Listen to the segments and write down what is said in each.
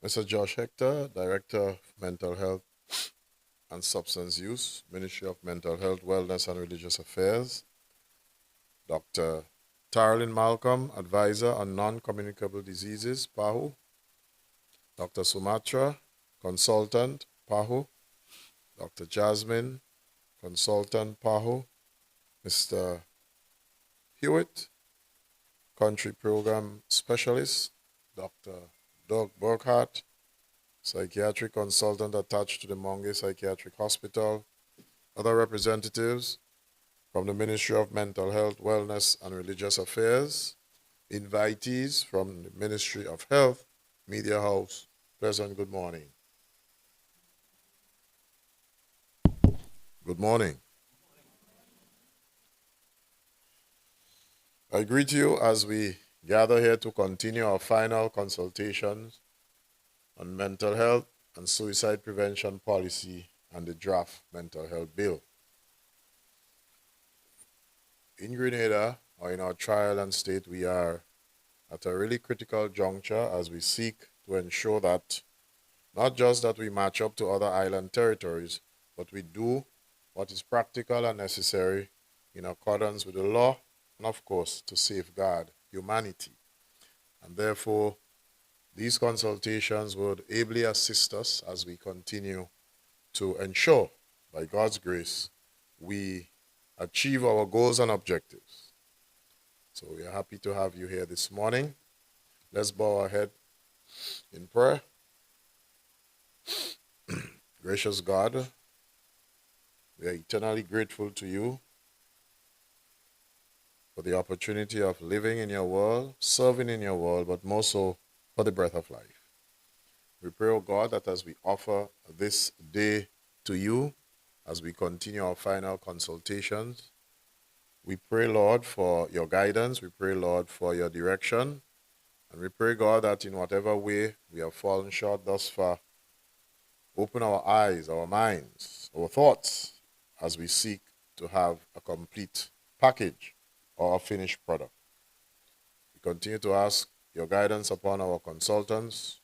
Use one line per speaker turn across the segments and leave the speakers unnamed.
Mr. Josh Hector, Director of Mental Health and Substance Use, Ministry of Mental Health, Wellness and Religious Affairs. Dr. Tarlin Malcolm, Advisor on Non-Communicable Diseases, PAHO. Dr. Sumatra, Consultant, PAHO. Dr. Jasmine, Consultant, PAHO. Mr. Hewitt, Country Program Specialist. Dr. Doug Burkhardt, Psychiatric Consultant attached to the Monge Psychiatric Hospital. Other representatives from the Ministry of Mental Health, Wellness and Religious Affairs. Invitees from the Ministry of Health, Media House. Pleasant good morning. Good morning. I greet you as we gather here to continue our final consultations on mental health and suicide prevention policy and the draft mental health bill. In Grenada, or in our trial and state, we are at a really critical juncture as we seek to ensure that not just that we match up to other island territories, but we do what is practical and necessary in accordance with the law and, of course, to safeguard humanity. And therefore, these consultations would ably assist us as we continue to ensure, by God's grace, we achieve our goals and objectives. So we are happy to have you here this morning. Let's bow our head in prayer. Gracious God, we are eternally grateful to you for the opportunity of living in your world, serving in your world, but more so for the breath of life. We pray, O God, that as we offer this day to you, as we continue our final consultations, we pray, Lord, for your guidance. We pray, Lord, for your direction. And we pray, God, that in whatever way we have fallen short thus far, open our eyes, our minds, our thoughts, as we seek to have a complete package or a finished product. We continue to ask your guidance upon our consultants,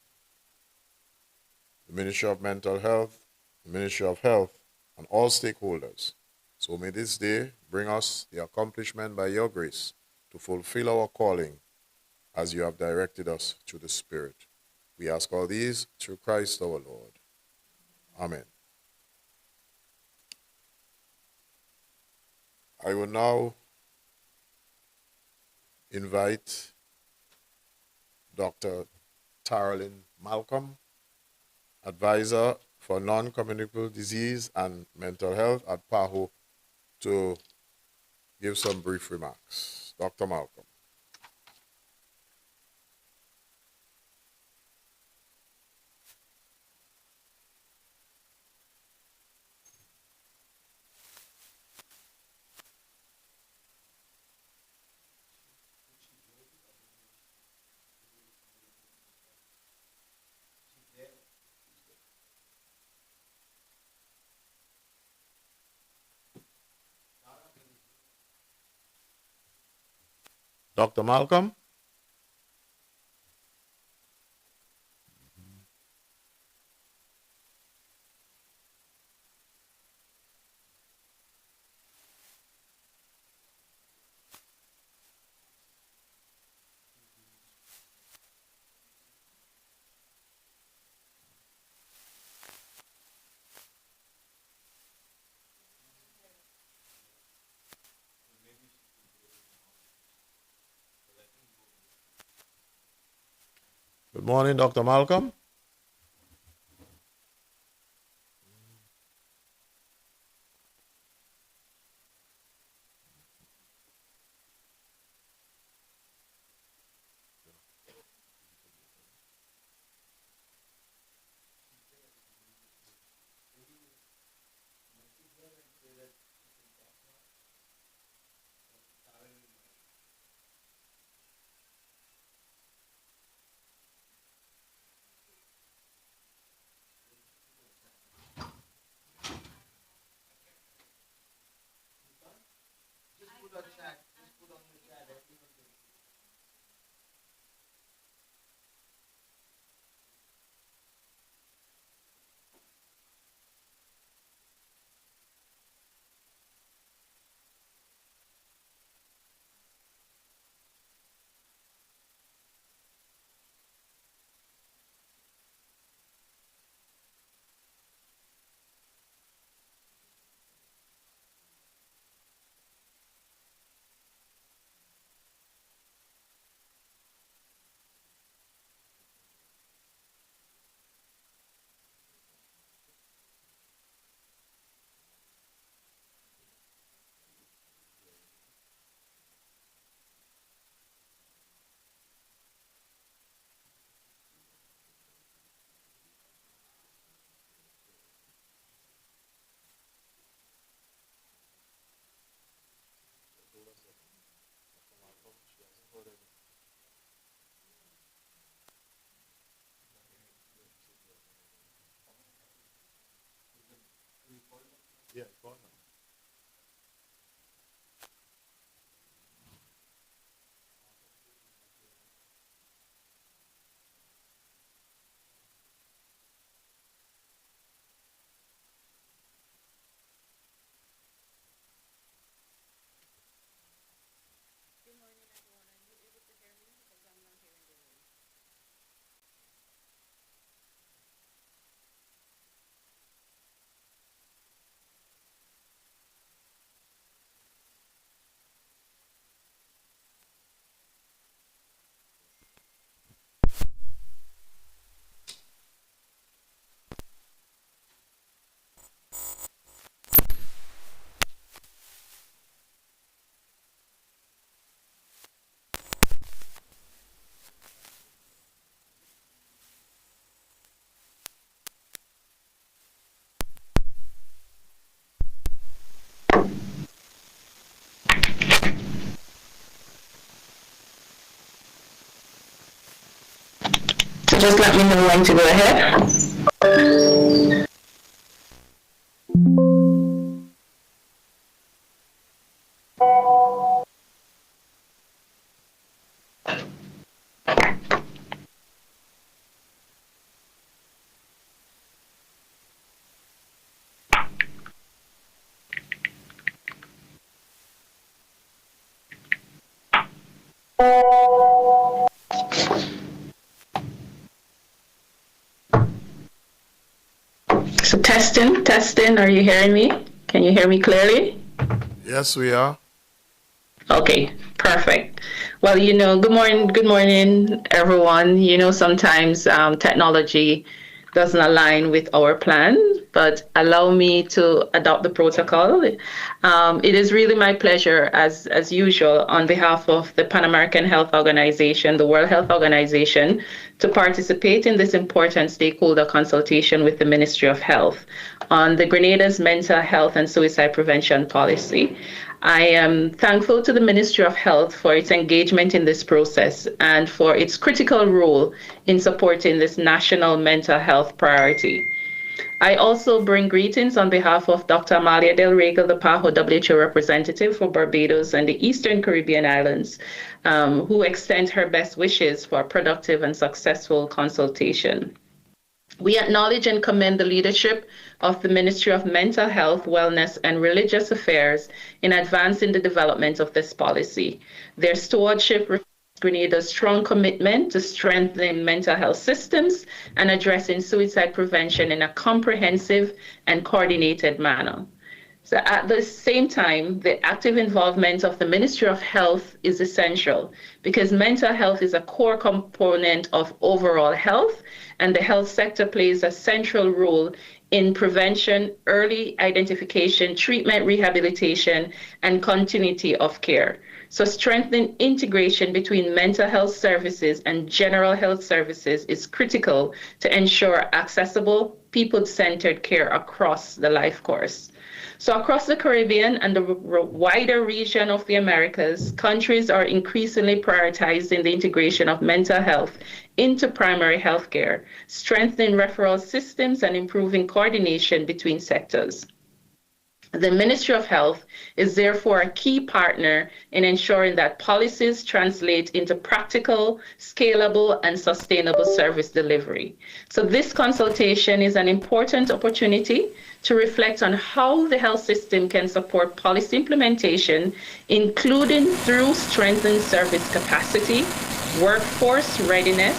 the Ministry of Mental Health, the Ministry of Health, and all stakeholders. So may this day bring us the accomplishment by your grace to fulfill our calling as you have directed us through the Spirit. We ask all these through Christ our Lord. Amen. I will now invite Dr. Tarlin Malcolm, Advisor for Non-Communicable Disease and Mental Health at PAHO, to give some brief remarks. Dr. Malcolm. Dr. Malcolm? Good morning, Dr. Malcolm.
So just let me know when to go ahead. So testing. Are you hearing me? Can you hear me clearly?
Yes, we are.
Okay, perfect. Well, good morning, everyone. Sometimes technology doesn't align with our plan, but allow me to adopt the protocol. It is really my pleasure, as usual, on behalf of the Pan American Health Organization, the World Health Organization, to participate in this important stakeholder consultation with the Ministry of Health on the Grenada's mental health and suicide prevention policy. I am thankful to the Ministry of Health for its engagement in this process and for its critical role in supporting this national mental health priority. I also bring greetings on behalf of Dr. Amalia Del Rego, the PAHO WHO representative for Barbados and the Eastern Caribbean Islands, who extends her best wishes for a productive and successful consultation. We acknowledge and commend the leadership of the Ministry of Mental Health, Wellness, and Religious Affairs in advancing the development of this policy. Their stewardship reflects Grenada's strong commitment to strengthening mental health systems and addressing suicide prevention in a comprehensive and coordinated manner. So at the same time, the active involvement of the Ministry of Health is essential because mental health is a core component of overall health, and the health sector plays a central role in prevention, early identification, treatment, rehabilitation, and continuity of care. So strengthening integration between mental health services and general health services is critical to ensure accessible, people-centered care across the life course. So across the Caribbean and the wider region of the Americas, countries are increasingly prioritizing the integration of mental health into primary health care, strengthening referral systems and improving coordination between sectors. The Ministry of Health is therefore a key partner in ensuring that policies translate into practical, scalable, and sustainable service delivery. So this consultation is an important opportunity to reflect on how the health system can support policy implementation, including through strengthened service capacity, workforce readiness,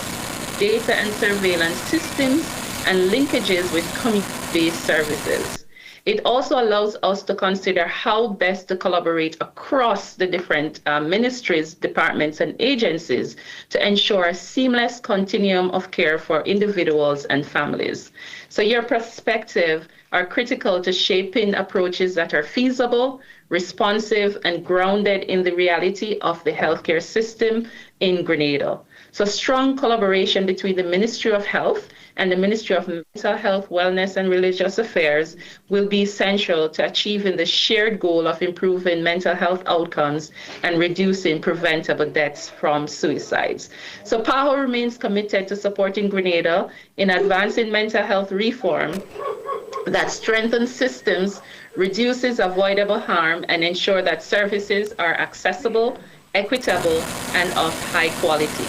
data and surveillance systems, and linkages with community-based services. It also allows us to consider how best to collaborate across the different ministries, departments, and agencies to ensure a seamless continuum of care for individuals and families. So your perspective are critical to shaping approaches that are feasible, responsive, and grounded in the reality of the healthcare system in Grenada. So strong collaboration between the Ministry of Health and the Ministry of Mental Health, Wellness and Religious Affairs will be essential to achieving the shared goal of improving mental health outcomes and reducing preventable deaths from suicides. So PAHO remains committed to supporting Grenada in advancing mental health reform that strengthens systems, reduces avoidable harm, and ensure that services are accessible, equitable, and of high quality.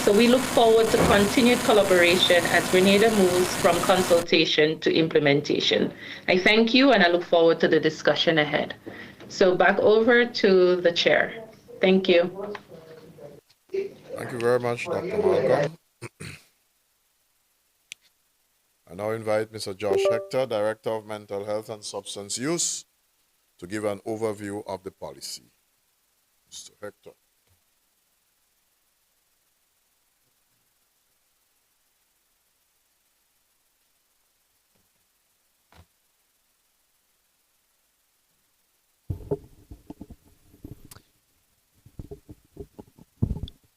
So we look forward to continued collaboration as Grenada moves from consultation to implementation. I thank you and I look forward to the discussion ahead. So back over to the chair. Thank you.
Thank you very much, Dr. Malcolm. I now invite Mr. Josh Hector, Director of Mental Health and Substance Use, to give an overview of the policy. Mr. Hector.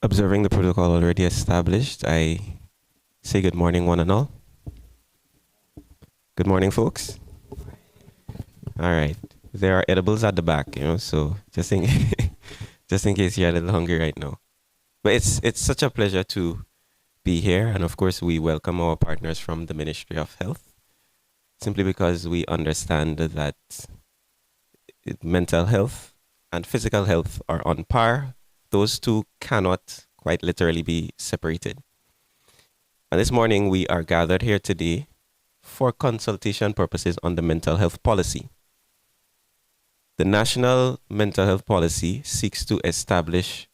Observing the protocol already established, I say good morning, one and all. Good morning, folks. All right. There are edibles at the back, so just in just in case you're a little hungry right now. But it's such a pleasure to be here, and of course we welcome our partners from the Ministry of Health, simply because we understand that mental health and physical health are on par. Those two cannot quite literally be separated. And this morning we are gathered here today for consultation purposes on the mental health policy. The National Mental Health Policy seeks to establish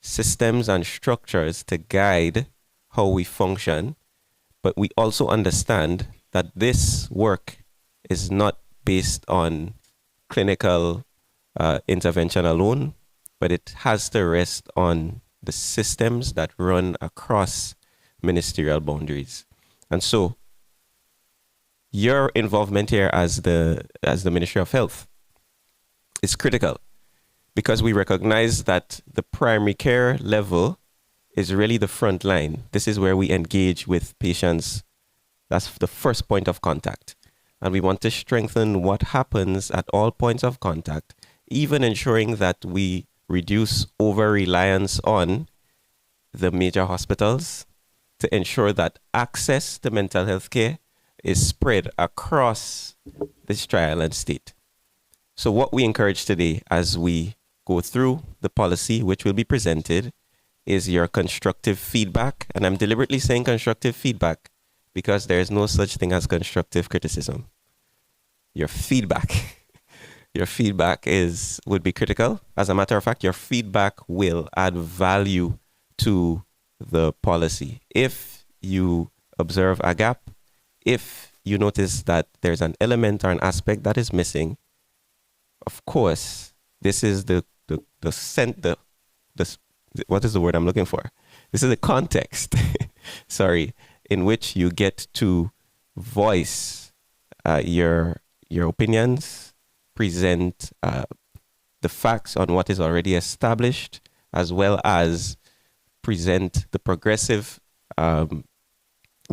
systems and structures to guide how we function, but we also understand that this work is not based on clinical intervention alone, but it has to rest on the systems that run across ministerial boundaries. And so your involvement here as the Ministry of Health is critical, because we recognize that the primary care level is really the front line. This is where we engage with patients. That's the first point of contact. And we want to strengthen what happens at all points of contact, even ensuring that we reduce over-reliance on the major hospitals to ensure that access to mental health care is spread across this trial and state. So what we encourage today as we go through the policy, which will be presented, is your constructive feedback. And I'm deliberately saying constructive feedback because there is no such thing as constructive criticism. Your feedback. Your feedback would be critical. As a matter of fact, your feedback will add value to the policy. If you observe a gap, if you notice that there's an element or an aspect that is missing, of course, this is what is the word I'm looking for? This is the context, sorry, in which you get to voice your opinions, present the facts on what is already established, as well as present the progressive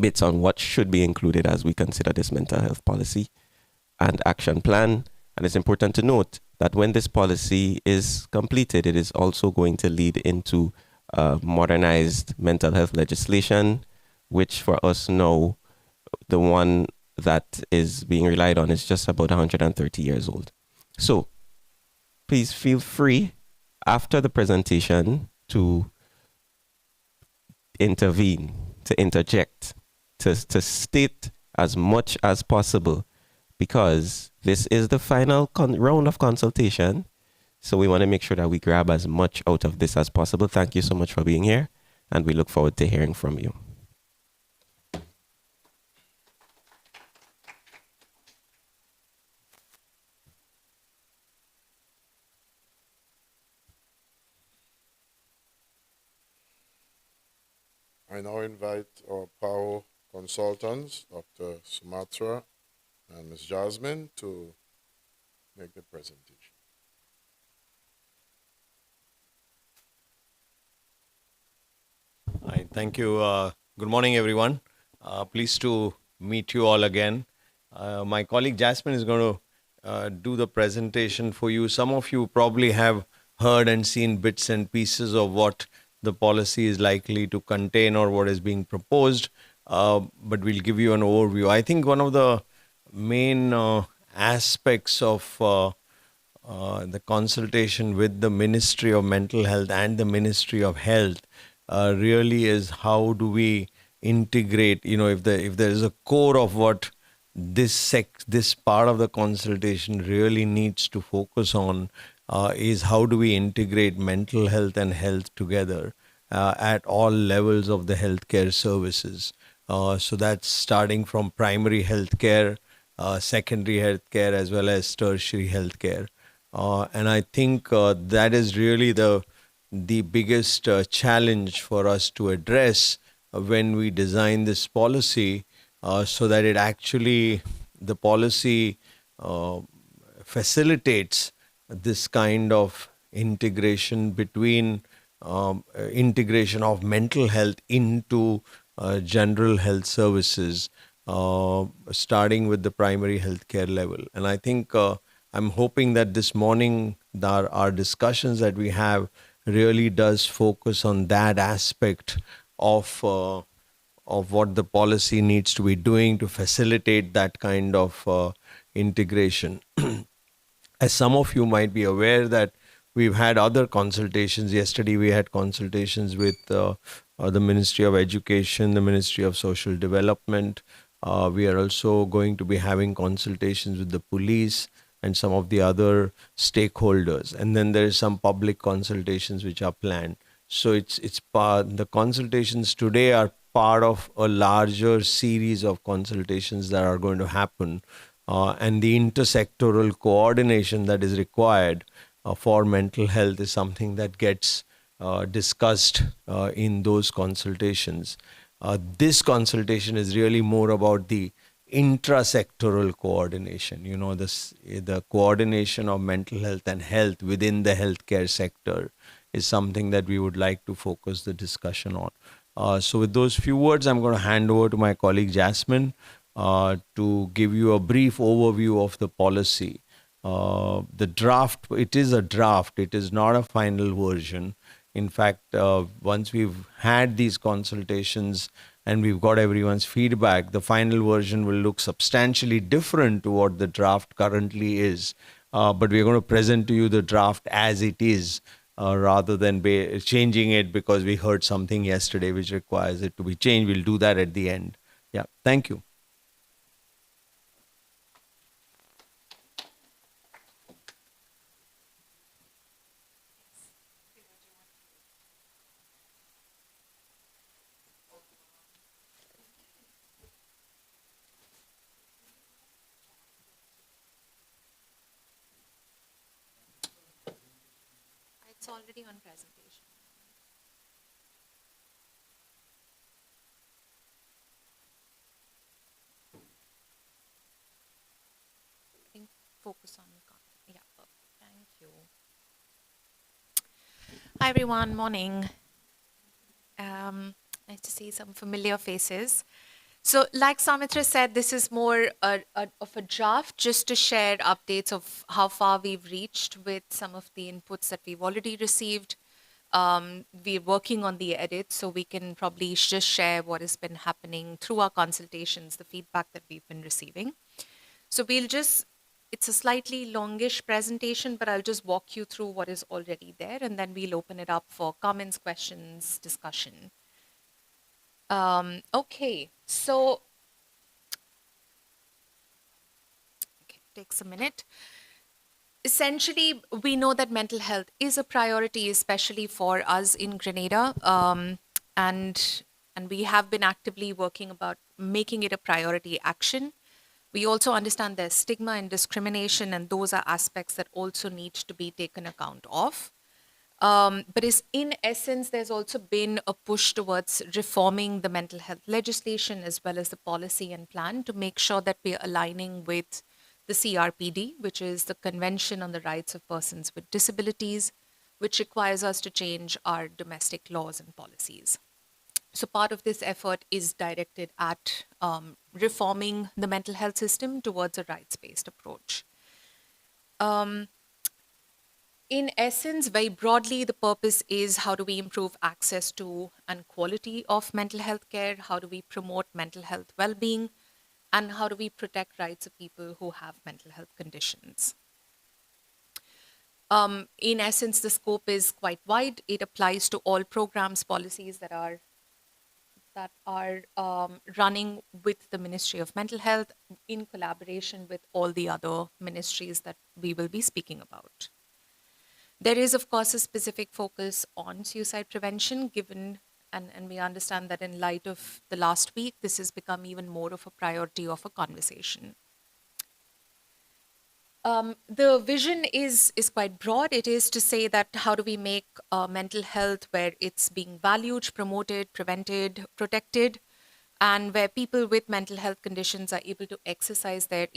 bits on what should be included as we consider this mental health policy and action plan. And it's important to note that when this policy is completed, it is also going to lead into modernized mental health legislation, which for us now, the one that is being relied on is just about 130 years old. So please feel free after the presentation to intervene, to interject, to state as much as possible, because this is the final round of consultation. So we want to make sure that we grab as much out of this as possible. Thank you so much for being here, and we look forward to hearing from you.
I now invite our PAHO consultants, Dr. Sumatra and Ms. Jasmine, to make the presentation.
I right. Thank you. Good morning, everyone. Pleased to meet you all again. My colleague Jasmine is going to do the presentation for you. Some of you probably have heard and seen bits and pieces of what the policy is likely to contain or what is being proposed, but we'll give you an overview. I think one of the main aspects of the consultation with the Ministry of Mental Health and the Ministry of Health really is how do we integrate, if there is a core of what this part of the consultation really needs to focus on, is how do we integrate mental health and health together at all levels of the healthcare services. So that's starting from primary healthcare, secondary healthcare, as well as tertiary healthcare. And I think that is really the biggest challenge for us to address when we design this policy, so that the policy facilitates this kind of integration between integration of mental health into general health services, starting with the primary healthcare level. And I think I'm hoping that this morning our discussions that we have really does focus on that aspect of what the policy needs to be doing to facilitate that kind of integration. As some of you might be aware that we've had other consultations. Yesterday we had consultations with the Ministry of Education, the Ministry of Social Development. We are also going to be having consultations with the police and some of the other stakeholders. And then there is some public consultations which are planned. So the consultations today are part of a larger series of consultations that are going to happen, and the intersectoral coordination that is required for mental health is something that gets discussed in those consultations. This consultation is really more about the intrasectoral coordination, the coordination of mental health and health within the healthcare sector is something that we would like to focus the discussion on. So with those few words, I'm going to hand over to my colleague Jasmine to give you a brief overview of the policy. The draft, it is a draft, it is not a final version. In fact, once we've had these consultations and we've got everyone's feedback, the final version will look substantially different to what the draft currently is. But we're going to present to you the draft as it is, rather than changing it because we heard something yesterday which requires it to be changed. We'll do that at the end. Yeah, thank you.
It's already on presentation. I think focus on content. Yeah, perfect. Thank you. Hi everyone, morning. Nice to see some familiar faces. So like Samitra said, this is more of a draft just to share updates of how far we've reached with some of the inputs that we've already received. We're working on the edit, so we can probably just share what has been happening through our consultations, the feedback that we've been receiving. So it's a slightly longish presentation, but I'll just walk you through what is already there, and then we'll open it up for comments, questions, discussion. Okay, so takes a minute. Essentially, we know that mental health is a priority, especially for us in Grenada, and we have been actively working about making it a priority action. We also understand there's stigma and discrimination, and those are aspects that also need to be taken account of. But in essence, there's also been a push towards reforming the mental health legislation as well as the policy and plan to make sure that we're aligning with the CRPD, which is the Convention on the Rights of Persons with Disabilities, which requires us to change our domestic laws and policies. So part of this effort is directed at reforming the mental health system towards a rights-based approach. In essence, very broadly, the purpose is how do we improve access to and quality of mental health care? How do we promote mental health well-being? And how do we protect rights of people who have mental health conditions? In essence, the scope is quite wide. It applies to all programs, policies that are running with the Ministry of Mental Health in collaboration with all the other ministries that we will be speaking about. There is, of course, a specific focus on suicide prevention, given, and we understand that in light of the last week, this has become even more of a priority of a conversation. The vision is quite broad. It is to say that how do we make mental health where it's being valued, promoted, prevented, protected, and where people with mental health conditions are able to exercise their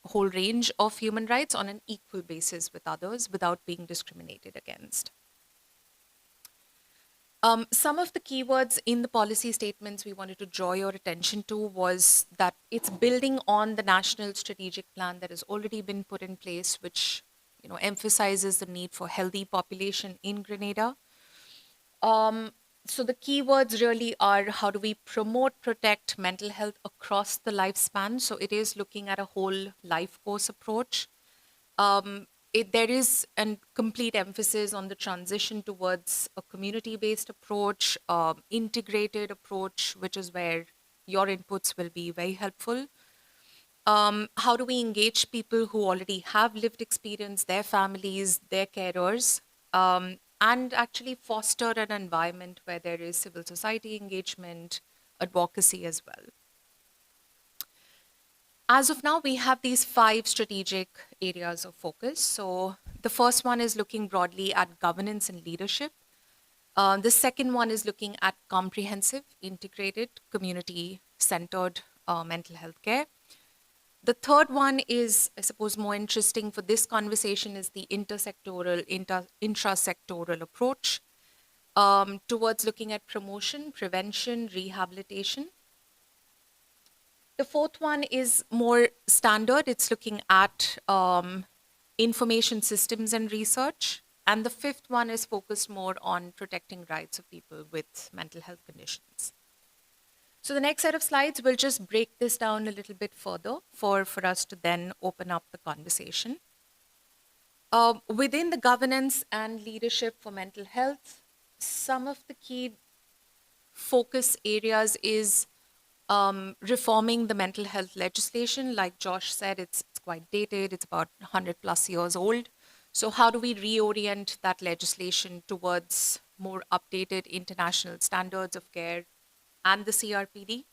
whole range of human rights on an equal basis with others without being discriminated against. Some of the keywords in the policy statements we wanted to draw your attention to was that it's building on the national strategic plan that has already been put in place, which emphasizes the need for healthy population in Grenada. So the keywords really are how do we promote, protect mental health across the lifespan. So it is looking at a whole life course approach. There is a complete emphasis on the transition towards a community-based approach, integrated approach, which is where your inputs will be very helpful. How do we engage people who already have lived experience, their families, their carers, and actually foster an environment where there is civil society engagement, advocacy as well. As of now, we have these 5 strategic areas of focus. So the first one is looking broadly at governance and leadership. The second one is looking at comprehensive, integrated, community-centered mental health care. The third one is, I suppose, more interesting for this conversation is the intersectoral, intrasectoral approach towards looking at promotion, prevention, rehabilitation. The fourth one is more standard. It's looking at information systems and research. And the fifth one is focused more on protecting rights of people with mental health conditions. So the next set of slides will just break this down a little bit further for us to then open up the conversation. Within the governance and leadership for mental health, some of the key focus areas is reforming the mental health legislation. Like Josh said, it's quite dated. It's about 100 plus years old. So how do we reorient that legislation towards more updated international standards of care and the CRPD?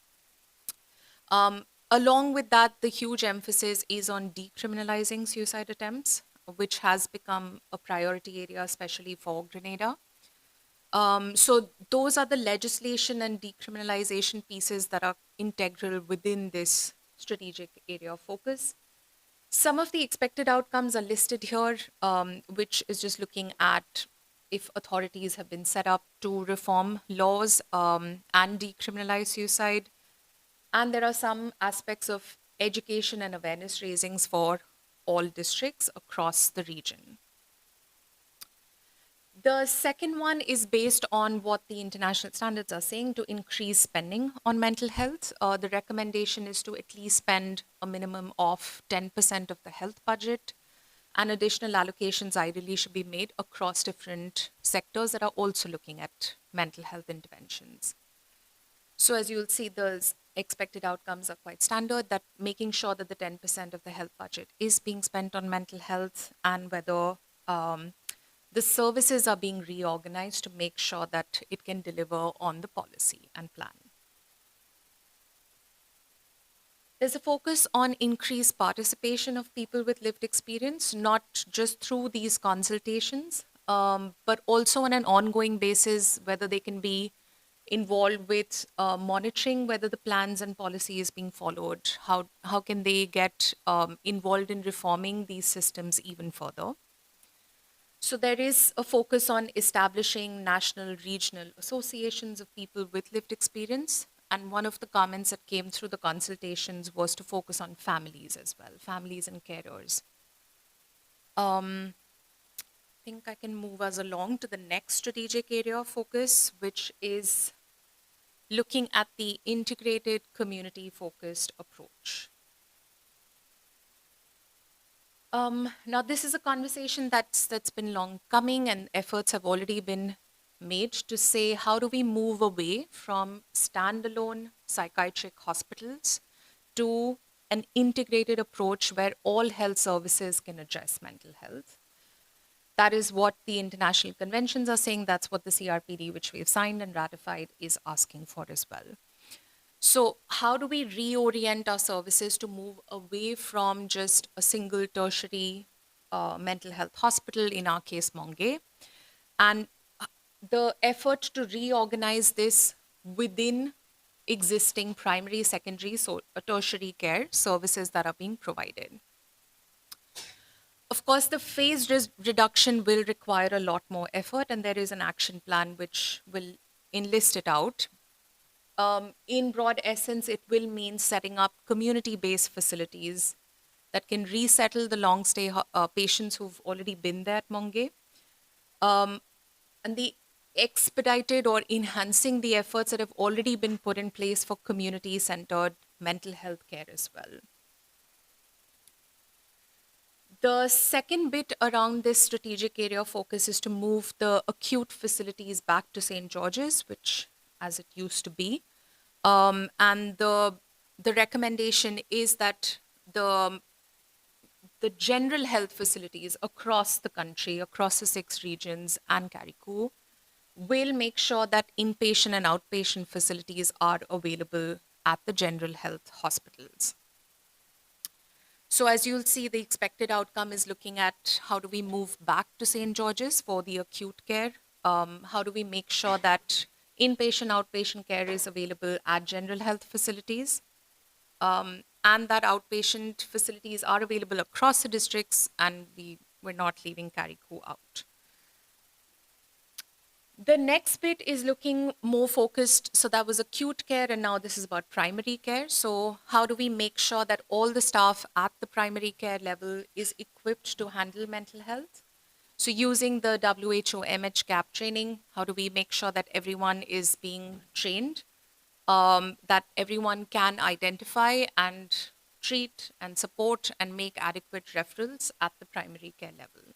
Along with that, the huge emphasis is on decriminalizing suicide attempts, which has become a priority area, especially for Grenada. So those are the legislation and decriminalization pieces that are integral within this strategic area of focus. Some of the expected outcomes are listed here, which is just looking at if authorities have been set up to reform laws and decriminalize suicide. And there are some aspects of education and awareness raisings for all districts across the region. The second one is based on what the international standards are saying to increase spending on mental health. The recommendation is to at least spend a minimum of 10% of the health budget, and additional allocations ideally should be made across different sectors that are also looking at mental health interventions. So as you'll see, the expected outcomes are quite standard, that making sure that the 10% of the health budget is being spent on mental health, and whether the services are being reorganized to make sure that it can deliver on the policy and plan. There's a focus on increased participation of people with lived experience, not just through these consultations, but also on an ongoing basis, whether they can be involved with monitoring whether the plans and policy is being followed, how can they get involved in reforming these systems even further. So there is a focus on establishing national, regional associations of people with lived experience. And one of the comments that came through the consultations was to focus on families as well, families and carers. I think I can move us along to the next strategic area of focus, which is looking at the integrated community-focused approach. Now, this is a conversation that's been long coming, and efforts have already been made to say how do we move away from standalone psychiatric hospitals to an integrated approach where all health services can address mental health. That is what the international conventions are saying. That's what the CRPD, which we've signed and ratified, is asking for as well. So how do we reorient our services to move away from just a single tertiary mental health hospital, in our case, Monge, and the effort to reorganize this within existing primary, secondary, so tertiary care services that are being provided. Of course, the phased reduction will require a lot more effort, and there is an action plan which will enlist it out. In broad essence, it will mean setting up community-based facilities that can resettle the long-stay patients who've already been there at Monge, and the expedited or enhancing the efforts that have already been put in place for community-centered mental health care as well. The second bit around this strategic area of focus is to move the acute facilities back to St. George's, which as it used to be. And the recommendation is that the general health facilities across the country, across the 6 regions and Carico, will make sure that inpatient and outpatient facilities are available at the general health hospitals. So as you'll see, the expected outcome is looking at how do we move back to St. George's for the acute care? How do we make sure that inpatient, outpatient care is available at general health facilities? And that outpatient facilities are available across the districts, and we're not leaving Carico out. The next bit is looking more focused. So that was acute care, and now this is about primary care. So how do we make sure that all the staff at the primary care level is equipped to handle mental health? So using the WHO MHCAP training, how do we make sure that everyone is being trained, that everyone can identify and treat and support and make adequate referrals at the primary care level?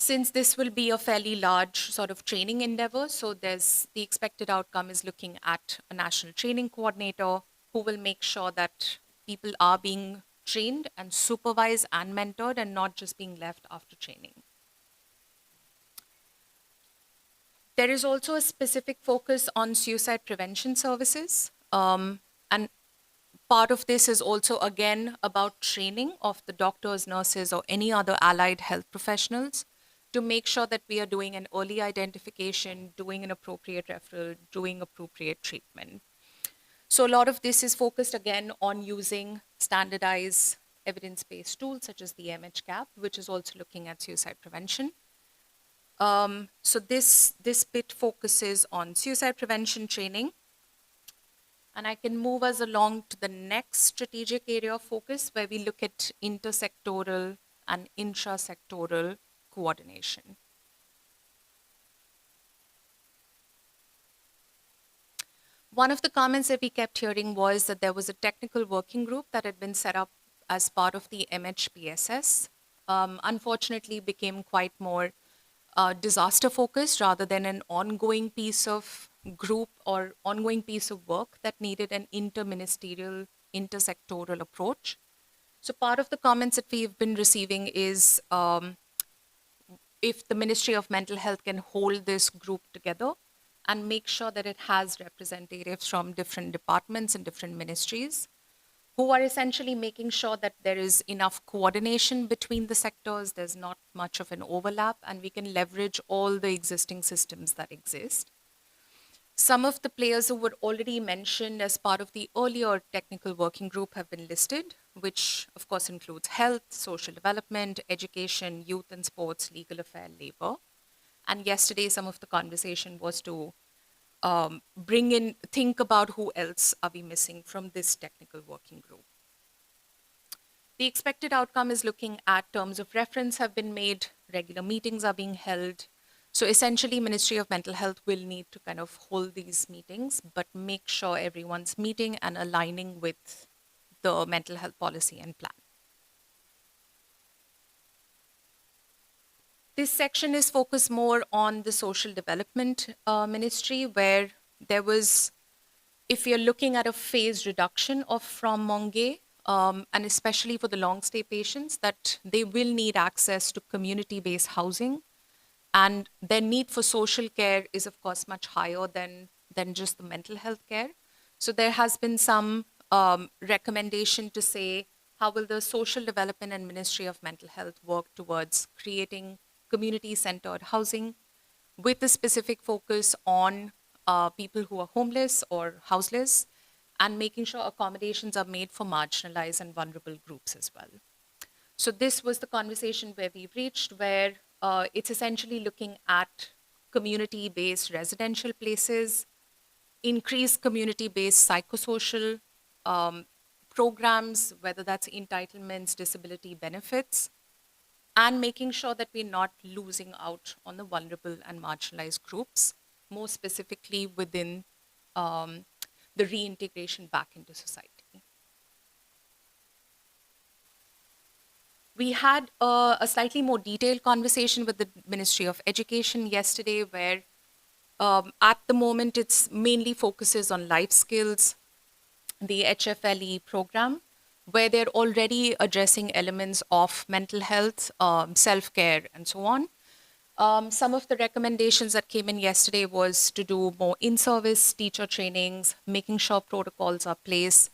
Since this will be a fairly large sort of training endeavor, so the expected outcome is looking at a national training coordinator who will make sure that people are being trained and supervised and mentored and not just being left after training. There is also a specific focus on suicide prevention services. And part of this is also, again, about training of the doctors, nurses, or any other allied health professionals to make sure that we are doing an early identification, doing an appropriate referral, doing appropriate treatment. So a lot of this is focused, again, on using standardized evidence-based tools such as the MHCAP, which is also looking at suicide prevention. So this bit focuses on suicide prevention training. And I can move us along to the next strategic area of focus, where we look at intersectoral and intrasectoral coordination. One of the comments that we kept hearing was that there was a technical working group that had been set up as part of the MHPSS. Unfortunately, became quite more disaster focused rather than an ongoing piece of group or ongoing piece of work that needed an interministerial, intersectoral approach. So part of the comments that we've been receiving is if the Ministry of Mental Health can hold this group together and make sure that it has representatives from different departments and different ministries who are essentially making sure that there is enough coordination between the sectors, there's not much of an overlap, and we can leverage all the existing systems that exist. Some of the players who were already mentioned as part of the earlier technical working group have been listed. which of course includes health, social development, education, youth and sports, legal affairs, labor. And yesterday, some of the conversation was to think about who else are we missing from this technical working group. The expected outcome is looking at terms of reference have been made, regular meetings are being held. So essentially, Ministry of Mental Health will need to kind of hold these meetings, but make sure everyone's meeting and aligning with the mental health policy and plan. This section is focused more on the social development ministry, where there was, if you're looking at a phased reduction of from Monge, and especially for the long stay patients, that they will need access to community-based housing, and their need for social care is of course much higher than just the mental health care. So there has been some recommendation to say, how will the Social Development and Ministry of Mental Health work towards creating community-centered housing with a specific focus on people who are homeless or houseless, and making sure accommodations are made for marginalized and vulnerable groups as well. So this was the conversation where we reached, where it's essentially looking at community-based residential places, increased community-based psychosocial programs, whether that's entitlements, disability benefits, and making sure that we're not losing out on the vulnerable and marginalized groups, more specifically within the reintegration back into society. We had a slightly more detailed conversation with the Ministry of Education yesterday, where at the moment it's mainly focuses on life skills, the HFLE program, where they're already addressing elements of mental health, self-care, and so on. Some of the recommendations that came in yesterday was to do more in-service teacher trainings, making sure protocols are placed,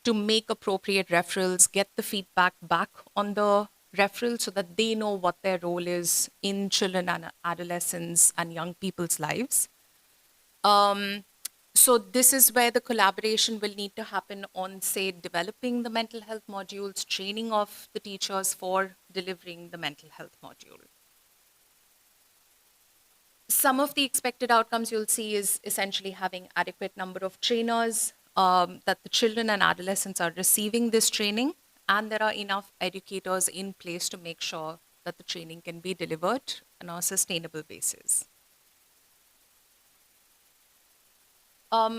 to make appropriate referrals, get the feedback back on the referral so that they know what their role is in children and adolescents and young people's lives. So this is where the collaboration will need to happen on, say, developing the mental health modules, training of the teachers for delivering the mental health module. Some of the expected outcomes you'll see is essentially having adequate number of trainers, that the children and adolescents are receiving this training, and there are enough educators in place to make sure that the training can be delivered on a sustainable basis.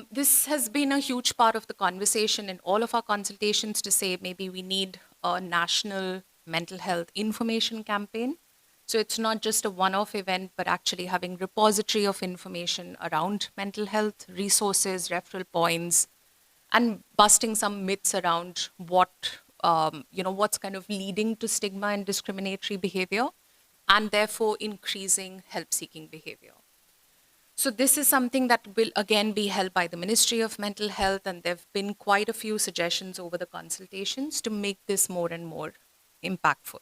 This has been a huge part of the conversation in all of our consultations, to say maybe we need a national mental health information campaign. So it's not just a one-off event, but actually having repository of information around mental health, resources, referral points, and busting some myths around what, what's kind of leading to stigma and discriminatory behavior, and therefore increasing help-seeking behavior. So this is something that will again be held by the Ministry of Mental Health, and there have been quite a few suggestions over the consultations to make this more and more impactful.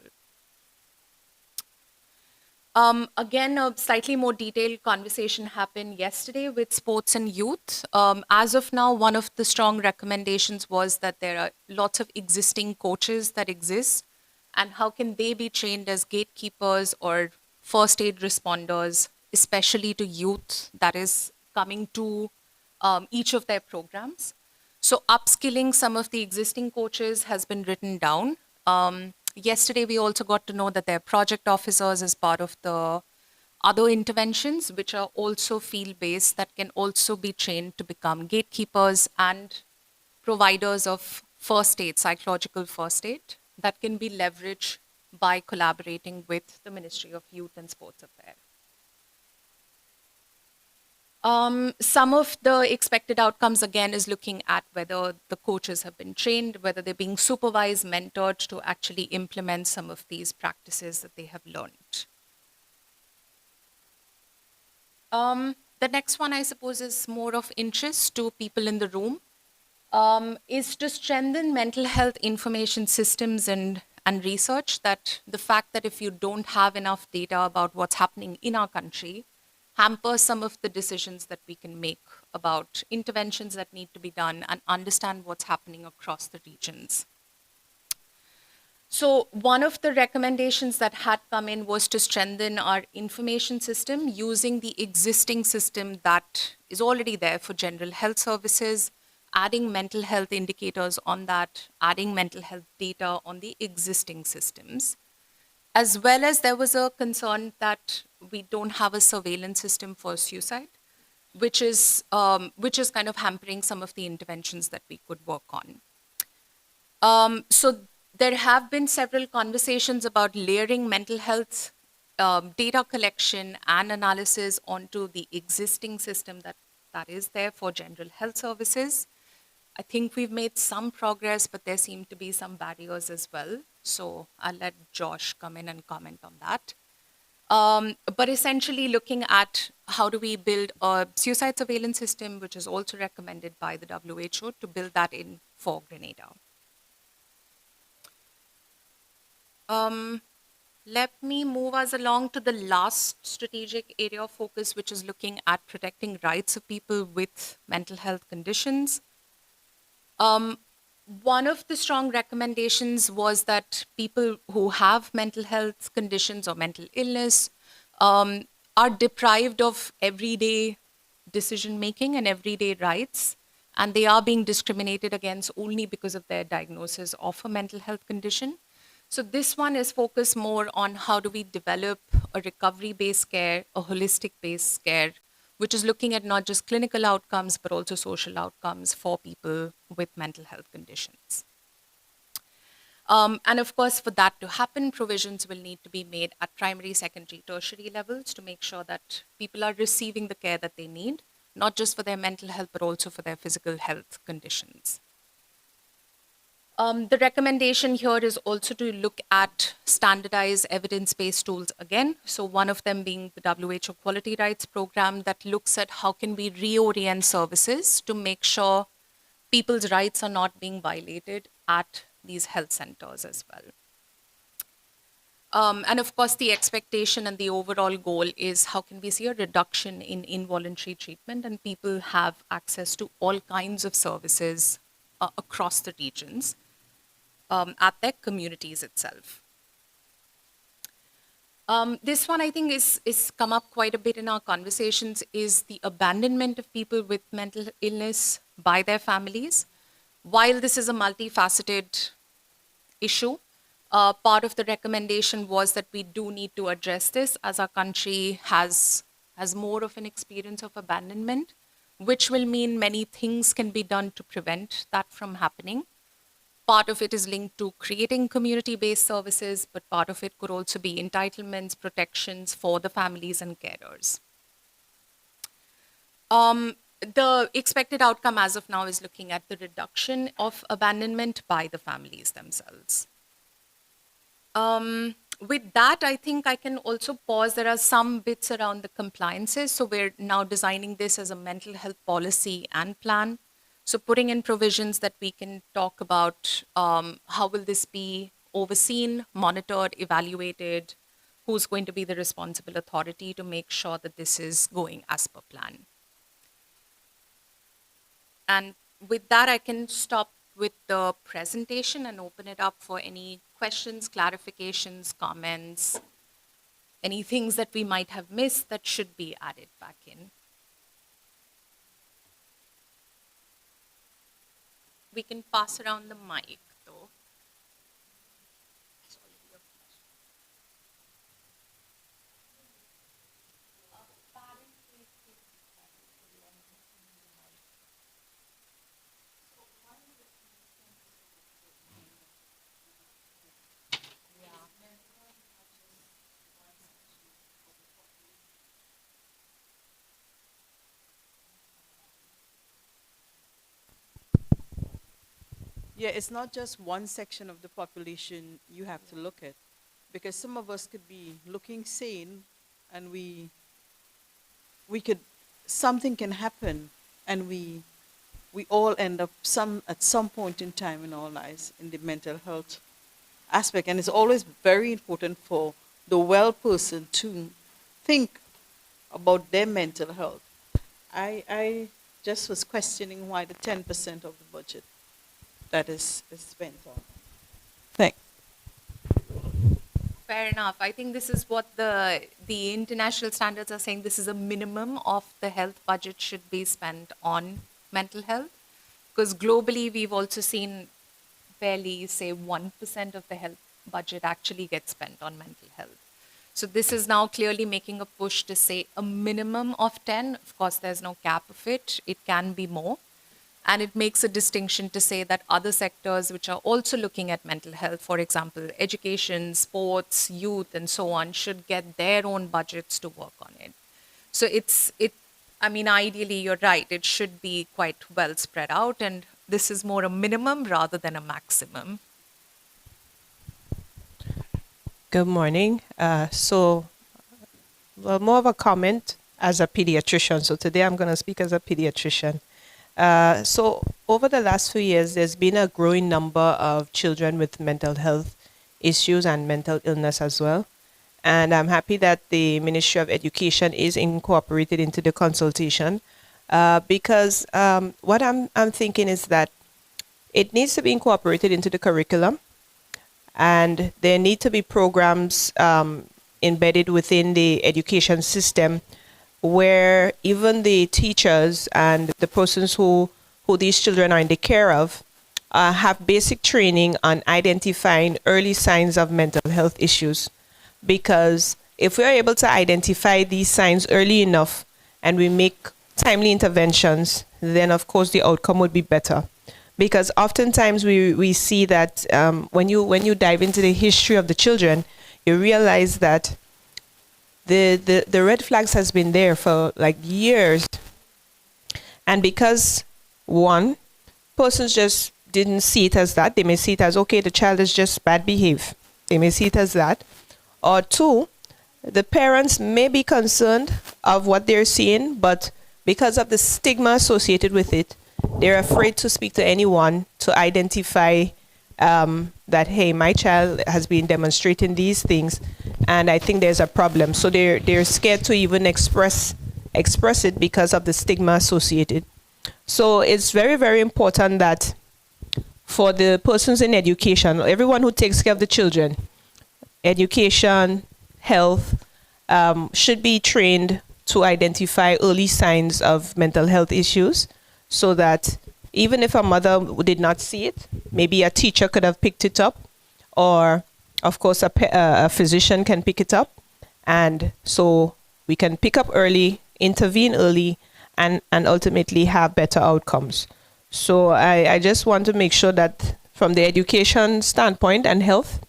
Again, a slightly more detailed conversation happened yesterday with sports and youth. As of now, one of the strong recommendations was that there are lots of existing coaches that exist, and how can they be trained as gatekeepers or first aid responders, especially to youth that is coming to each of their programs. So upskilling some of the existing coaches has been written down. Yesterday, we also got to know that there are project officers as part of the other interventions, which are also field-based, that can also be trained to become gatekeepers and providers of first aid, psychological first aid, that can be leveraged by collaborating with the Ministry of Youth and Sports Affairs. Some of the expected outcomes, again, is looking at whether the coaches have been trained, whether they're being supervised, mentored to actually implement some of these practices that they have learned. The next one, I suppose, is more of interest to people in the room, is to strengthen mental health information systems and research. That the fact that if you don't have enough data about what's happening in our country, hamper some of the decisions that we can make about interventions that need to be done and understand what's happening across the regions. So one of the recommendations that had come in was to strengthen our information system using the existing system that is already there for general health services, adding mental health indicators on that, adding mental health data on the existing systems. As well as there was a concern that we don't have a surveillance system for suicide, which is kind of hampering some of the interventions that we could work on. So there have been several conversations about layering mental health data collection and analysis onto the existing system that is there for general health services. I think we've made some progress, but there seem to be some barriers as well. So I'll let Josh come in and comment on that. But essentially looking at how do we build a suicide surveillance system, which is also recommended by the WHO to build that in for Grenada. Let me move us along to the last strategic area of focus, which is looking at protecting rights of people with mental health conditions. One of the strong recommendations was that people who have mental health conditions or mental illness are deprived of everyday decision making and everyday rights, and they are being discriminated against only because of their diagnosis of a mental health condition. So this one is focused more on how do we develop a recovery-based care, a holistic-based care, which is looking at not just clinical outcomes, but also social outcomes for people with mental health conditions. And of course, for that to happen, provisions will need to be made at primary, secondary, tertiary levels to make sure that people are receiving the care that they need, not just for their mental health, but also for their physical health conditions. The recommendation here is also to look at standardized evidence-based tools again. So one of them being the WHO Quality Rights Program that looks at how can we reorient services to make sure people's rights are not being violated at these health centers as well. And of course, the expectation and the overall goal is how can we see a reduction in involuntary treatment and people have access to all kinds of services across the regions at their communities itself. This one I think is come up quite a bit in our conversations is the abandonment of people with mental illness by their families. While this is a multifaceted issue, part of the recommendation was that we do need to address this as our country has more of an experience of abandonment, which will mean many things can be done to prevent that from happening. Part of it is linked to creating community-based services, but part of it could also be entitlements, protections for the families and carers. The expected outcome as of now is looking at the reduction of abandonment by the families themselves. With that, I think I can also pause. There are some bits around the compliances. So we're now designing this as a mental health policy and plan. So putting in provisions that we can talk about how will this be overseen, monitored, evaluated, who's going to be the responsible authority to make sure that this is going as per plan. And with that, I can stop with the presentation and open it up for any questions, clarifications, comments, any things that we might have missed that should be added back in. We can pass around the mic, though.
Yeah, it's not just one section of the population you have to look at, because some of us could be looking sane, and we could something can happen, and we all end up at some point in time in our lives in the mental health aspect, and it's always very important for the well person to think about their mental health. I just was questioning why the 10% of the budget that is spent on. Thanks.
Fair enough. I think this is what the international standards are saying. This is a minimum of the health budget should be spent on mental health. Because globally, we've also seen barely, say, 1% of the health budget actually gets spent on mental health. So this is now clearly making a push to say a minimum of 10. Of course, there's no cap of it. It can be more. And it makes a distinction to say that other sectors which are also looking at mental health, for example, education, sports, youth, and so on, should get their own budgets to work on it. So I mean, ideally, you're right, it should be quite well spread out, and this is more a minimum rather than a maximum.
Good morning. Well, more of a comment as a pediatrician. So today I'm going to speak as a pediatrician. So over the last few years, there's been a growing number of children with mental health issues and mental illness as well. And I'm happy that the Ministry of Education is incorporated into the consultation because what I'm thinking is that it needs to be incorporated into the curriculum, and there need to be programs embedded within the education system where even the teachers and the persons who these children are in the care of have basic training on identifying early signs of mental health issues. Because if we are able to identify these signs early enough and we make timely interventions, then of course the outcome would be better. Because oftentimes we see that when you dive into the history of the children, you realize that the red flags has been there for like years. And because one, persons just didn't see it as that, they may see it as, okay, the child is just bad behave. They may see it as that. Or two, the parents may be concerned of what they're seeing, but because of the stigma associated with it, they're afraid to speak to anyone to identify that, hey, my child has been demonstrating these things, and I think there's a problem. So they're scared to even express it because of the stigma associated. So it's very, very important that for the persons in education, everyone who takes care of the children, education, health, should be trained to identify early signs of mental health issues, so that even if a mother did not see it, maybe a teacher could have picked it up, or of course a physician can pick it up, and so we can pick up early, intervene early, and ultimately have better outcomes. So I just want to make sure that from the education standpoint and health,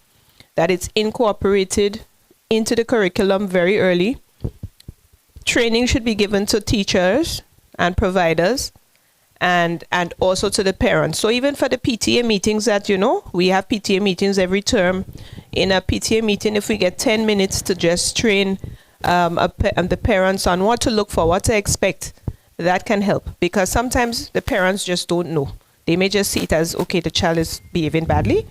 that it's incorporated into the curriculum very early. Training should be given to teachers and providers, and also to the parents. So even for the PTA meetings that, we have PTA meetings every term. In a PTA meeting, if we get 10 minutes to just train the parents on what to look for, what to expect, that can help. Because sometimes the parents just don't know. They may just see it as, okay, the child is behaving badly,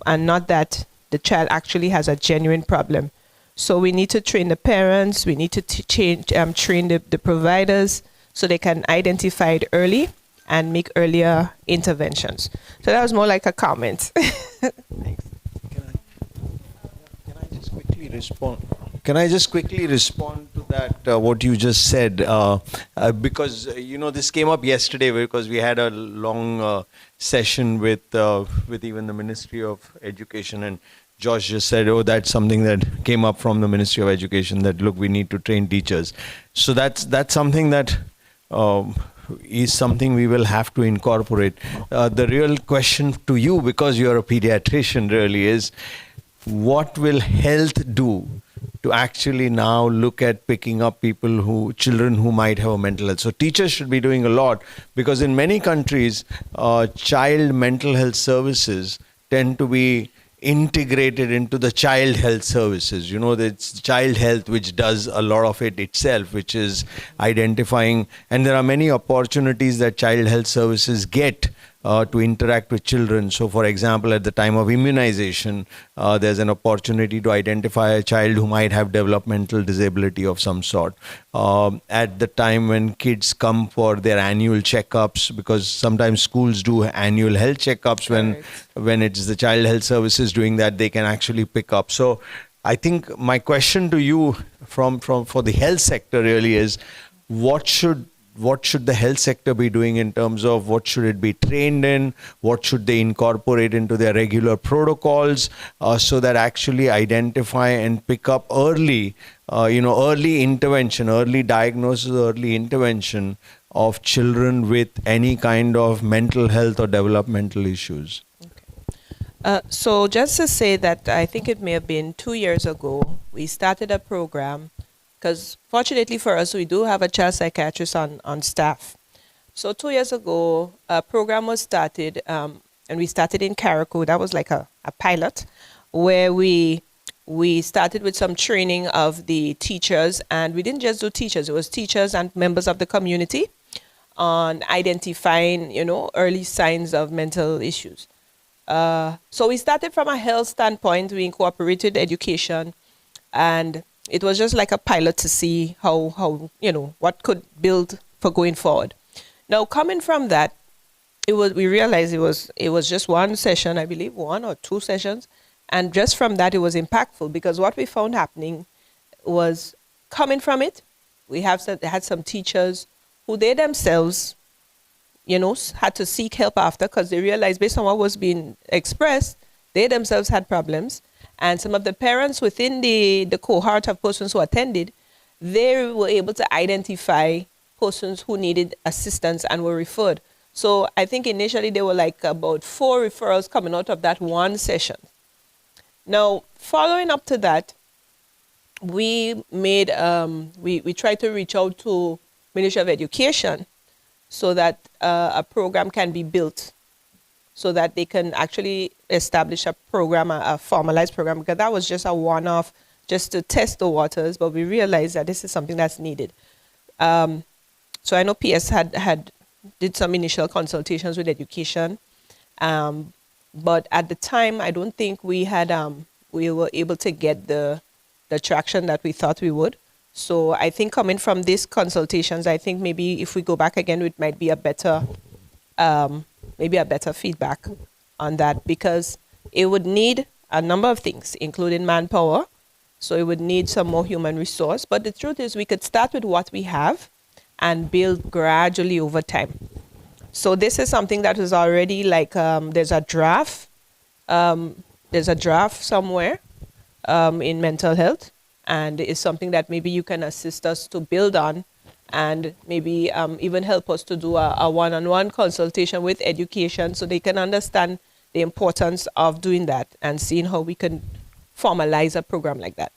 and not that the child actually has a genuine problem. So we need to train the parents, we need to train the providers so they can identify it early and make earlier interventions. So that was more like a comment. Thanks.
Can I just quickly respond? Can I just quickly respond to that, what you just said? Because, this came up yesterday because we had a long session with even the Ministry of Education, and Josh just said, that's something that came up from the Ministry of Education, that, look, we need to train teachers. So that's something that is something we will have to incorporate. The real question to you, because you're a pediatrician, really is, what will health do to actually now look at picking up children who might have a mental health? So teachers should be doing a lot, because in many countries, child mental health services tend to be integrated into the child health services. It's child health which does a lot of it itself, which is identifying, and there are many opportunities that child health services get to interact with children. So for example, at the time of immunization, there's an opportunity to identify a child who might have developmental disability of some sort. At the time when kids come for their annual checkups, because sometimes schools do annual health checkups, when it's the child health services doing that, they can actually pick up. So I think my question to you from for the health sector really is, what should the health sector be doing in terms of what should it be trained in, what should they incorporate into their regular protocols, so that actually identify and pick up early, early intervention, early diagnosis, early intervention of children with any kind of mental health or developmental issues.
So just to say that I think it may have been 2 years ago, we started a program, because fortunately for us, we do have a child psychiatrist on staff. So 2 years ago, a program was started, and we started in Carriacou. That was like a pilot, where we started with some training of the teachers, and we didn't just do teachers, it was teachers and members of the community on identifying, early signs of mental issues. So we started from a health standpoint. We incorporated education, and it was just like a pilot to see how what could build for going forward. Now, coming from that, we realized it was just one session, I believe, 1 or 2 sessions, and just from that it was impactful, because what we found happening was, coming from it, we had some teachers who they themselves had to seek help after, because they realized, based on what was being expressed, they themselves had problems. And some of the parents within the cohort of persons who attended, they were able to identify persons who needed assistance and were referred. So I think initially there were like about 4 referrals coming out of that one session. Now, following up to that, we made, we tried to reach out to Ministry of Education, so that a program can be built, so that they can actually establish a program, a formalized program, because that was just a one-off, just to test the waters, but we realized that this is something that's needed. So I know PS did some initial consultations with education, but at the time, I don't think we were able to get the traction that we thought we would. So I think coming from these consultations, I think maybe if we go back again, it might be a better feedback on that, because it would need a number of things, including manpower. So it would need some more human resource. But the truth is, we could start with what we have and build gradually over time. So this is something that is already like, there's a draft somewhere in mental health. And it's something that maybe you can assist us to build on, and maybe even help us to do a one-on-one consultation with education, so they can understand the importance of doing that and seeing how we can formalize a program like that.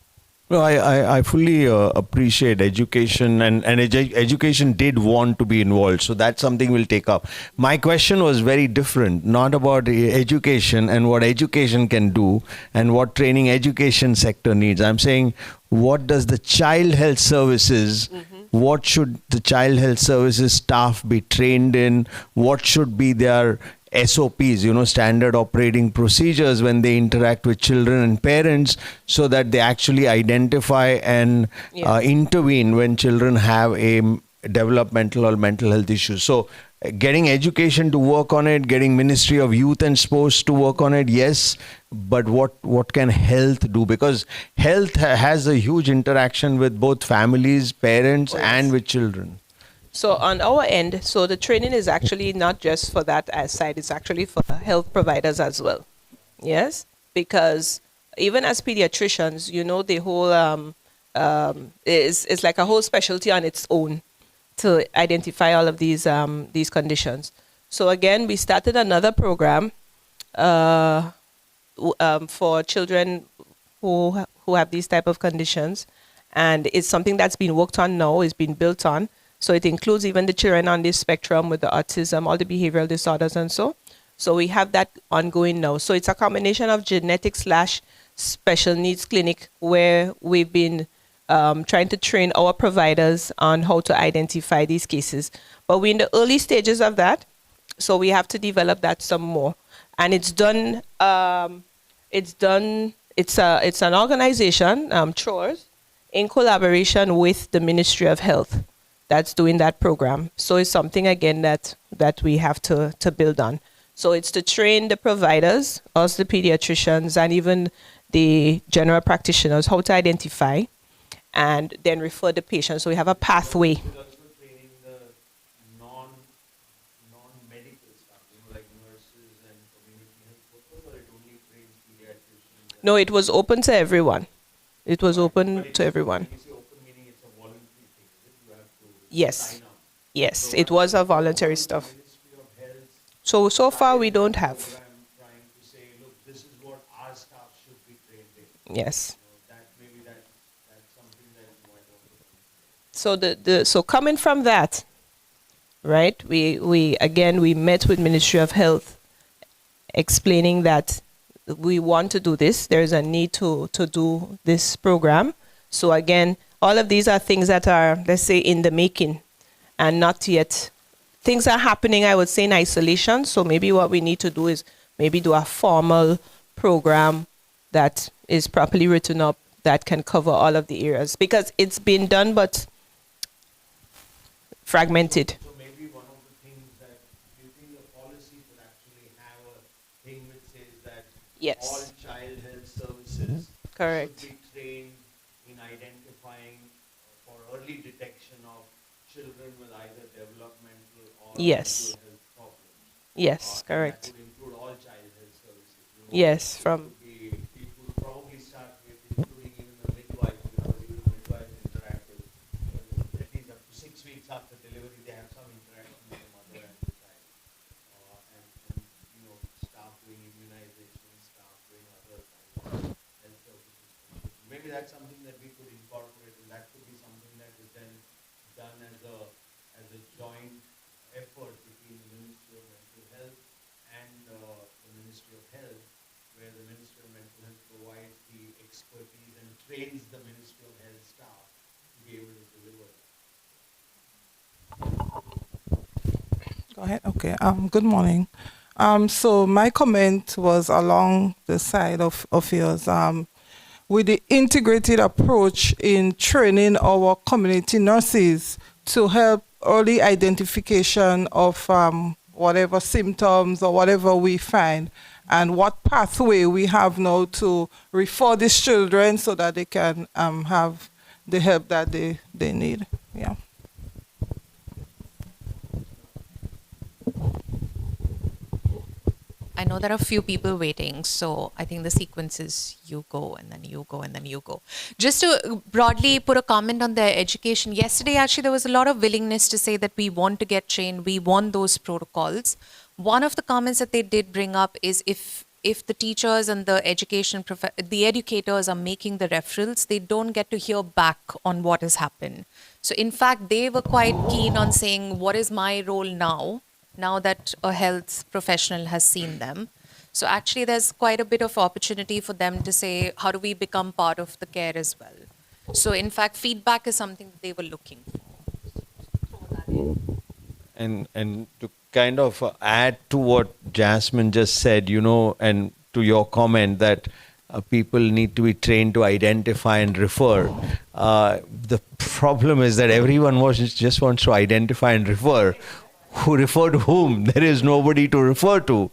No, I fully appreciate education, and education did want to be involved. So that's something we'll take up. My question was very different, not about education and what education can do and what training education sector needs. I'm saying, what does the child health services, what should the child health services staff be trained in? What should be their SOPs, standard operating procedures when they interact with children and parents, so that they actually identify and intervene when children have a developmental or mental health issues. So getting education to work on it, getting Ministry of Youth and Sports to work on it, yes, but what can health do? Because health has a huge interaction with both families, parents, and with children.
So on our end, so the training is actually not just for that side, it's actually for health providers as well. Yes, because even as pediatricians, the whole is like a whole specialty on its own to identify all of these conditions. So again, we started another program for children who have these type of conditions, and it's something that's been worked on now, is being built on. So it includes even the children on this spectrum with the autism, all the behavioral disorders and so. So we have that ongoing now. So it's a combination of genetic/special needs clinic, where we've been trying to train our providers on how to identify these cases. But we're in the early stages of that, so we have to develop that some more. And it's done. It's an organization, Chores, in collaboration with the Ministry of Health, that's doing that program. So it's something, again, that we have to build on. So it's to train the providers, us the pediatricians, and even the general practitioners how to identify and then refer the patient. So we have a pathway. No, it was open to everyone. It was open to everyone. Yes. Yes, it was a voluntary stuff. So far we don't have. Yes. So so coming from that, right? We met with Ministry of Health, explaining that we want to do this. There's a need to do this program. So again, all of these are things that are, let's say, in the making and not yet. Things are happening, I would say, in isolation. So maybe what we need to do is maybe do a formal program that is properly written up that can cover all of the areas, because it's been done but fragmented.
So maybe one of the things that you think the policy could actually have a thing which says that
Yes.
all child health services
Correct.
should be trained in identifying for early detection of children with either developmental or
Yes.
mental health problems.
Yes,
And
correct.
that would include all child health services.
Yes, from
People probably start with including even the midwife, because even the midwife interact with, at least up to 6 weeks after delivery, they have some interaction with the mother and the child. And staff doing immunization, staff doing other kinds of health services. Maybe that's something that we could incorporate, and that could be something that is then done as a joint effort between the Ministry of Mental Health and the Ministry of Health, where the Ministry of Mental Health provides the expertise and trains the Ministry of Health staff to be able to deliver that.
Go ahead. Okay. Good morning. So my comment was along the side of yours. With the integrated approach in training our community nurses to help early identification of whatever symptoms or whatever we find, and what pathway we have now to refer these children so that they can have the help that they need. Yeah.
I know there are a few people waiting, so I think the sequence is you go and then you go and then you go. Just to broadly put a comment on the education, yesterday actually there was a lot of willingness to say that we want to get trained, we want those protocols. One of the comments that they did bring up is if the teachers and the the educators are making the referrals, they don't get to hear back on what has happened. So in fact, they were quite keen on saying, what is my role now that a health professional has seen them? So actually there's quite a bit of opportunity for them to say, how do we become part of the care as well? So in fact, feedback is something that they were looking for.
And to kind of add to what Jasmine just said, and to your comment that people need to be trained to identify and refer. The problem is that everyone just wants to identify and refer. Who refer to whom? There is nobody to refer to.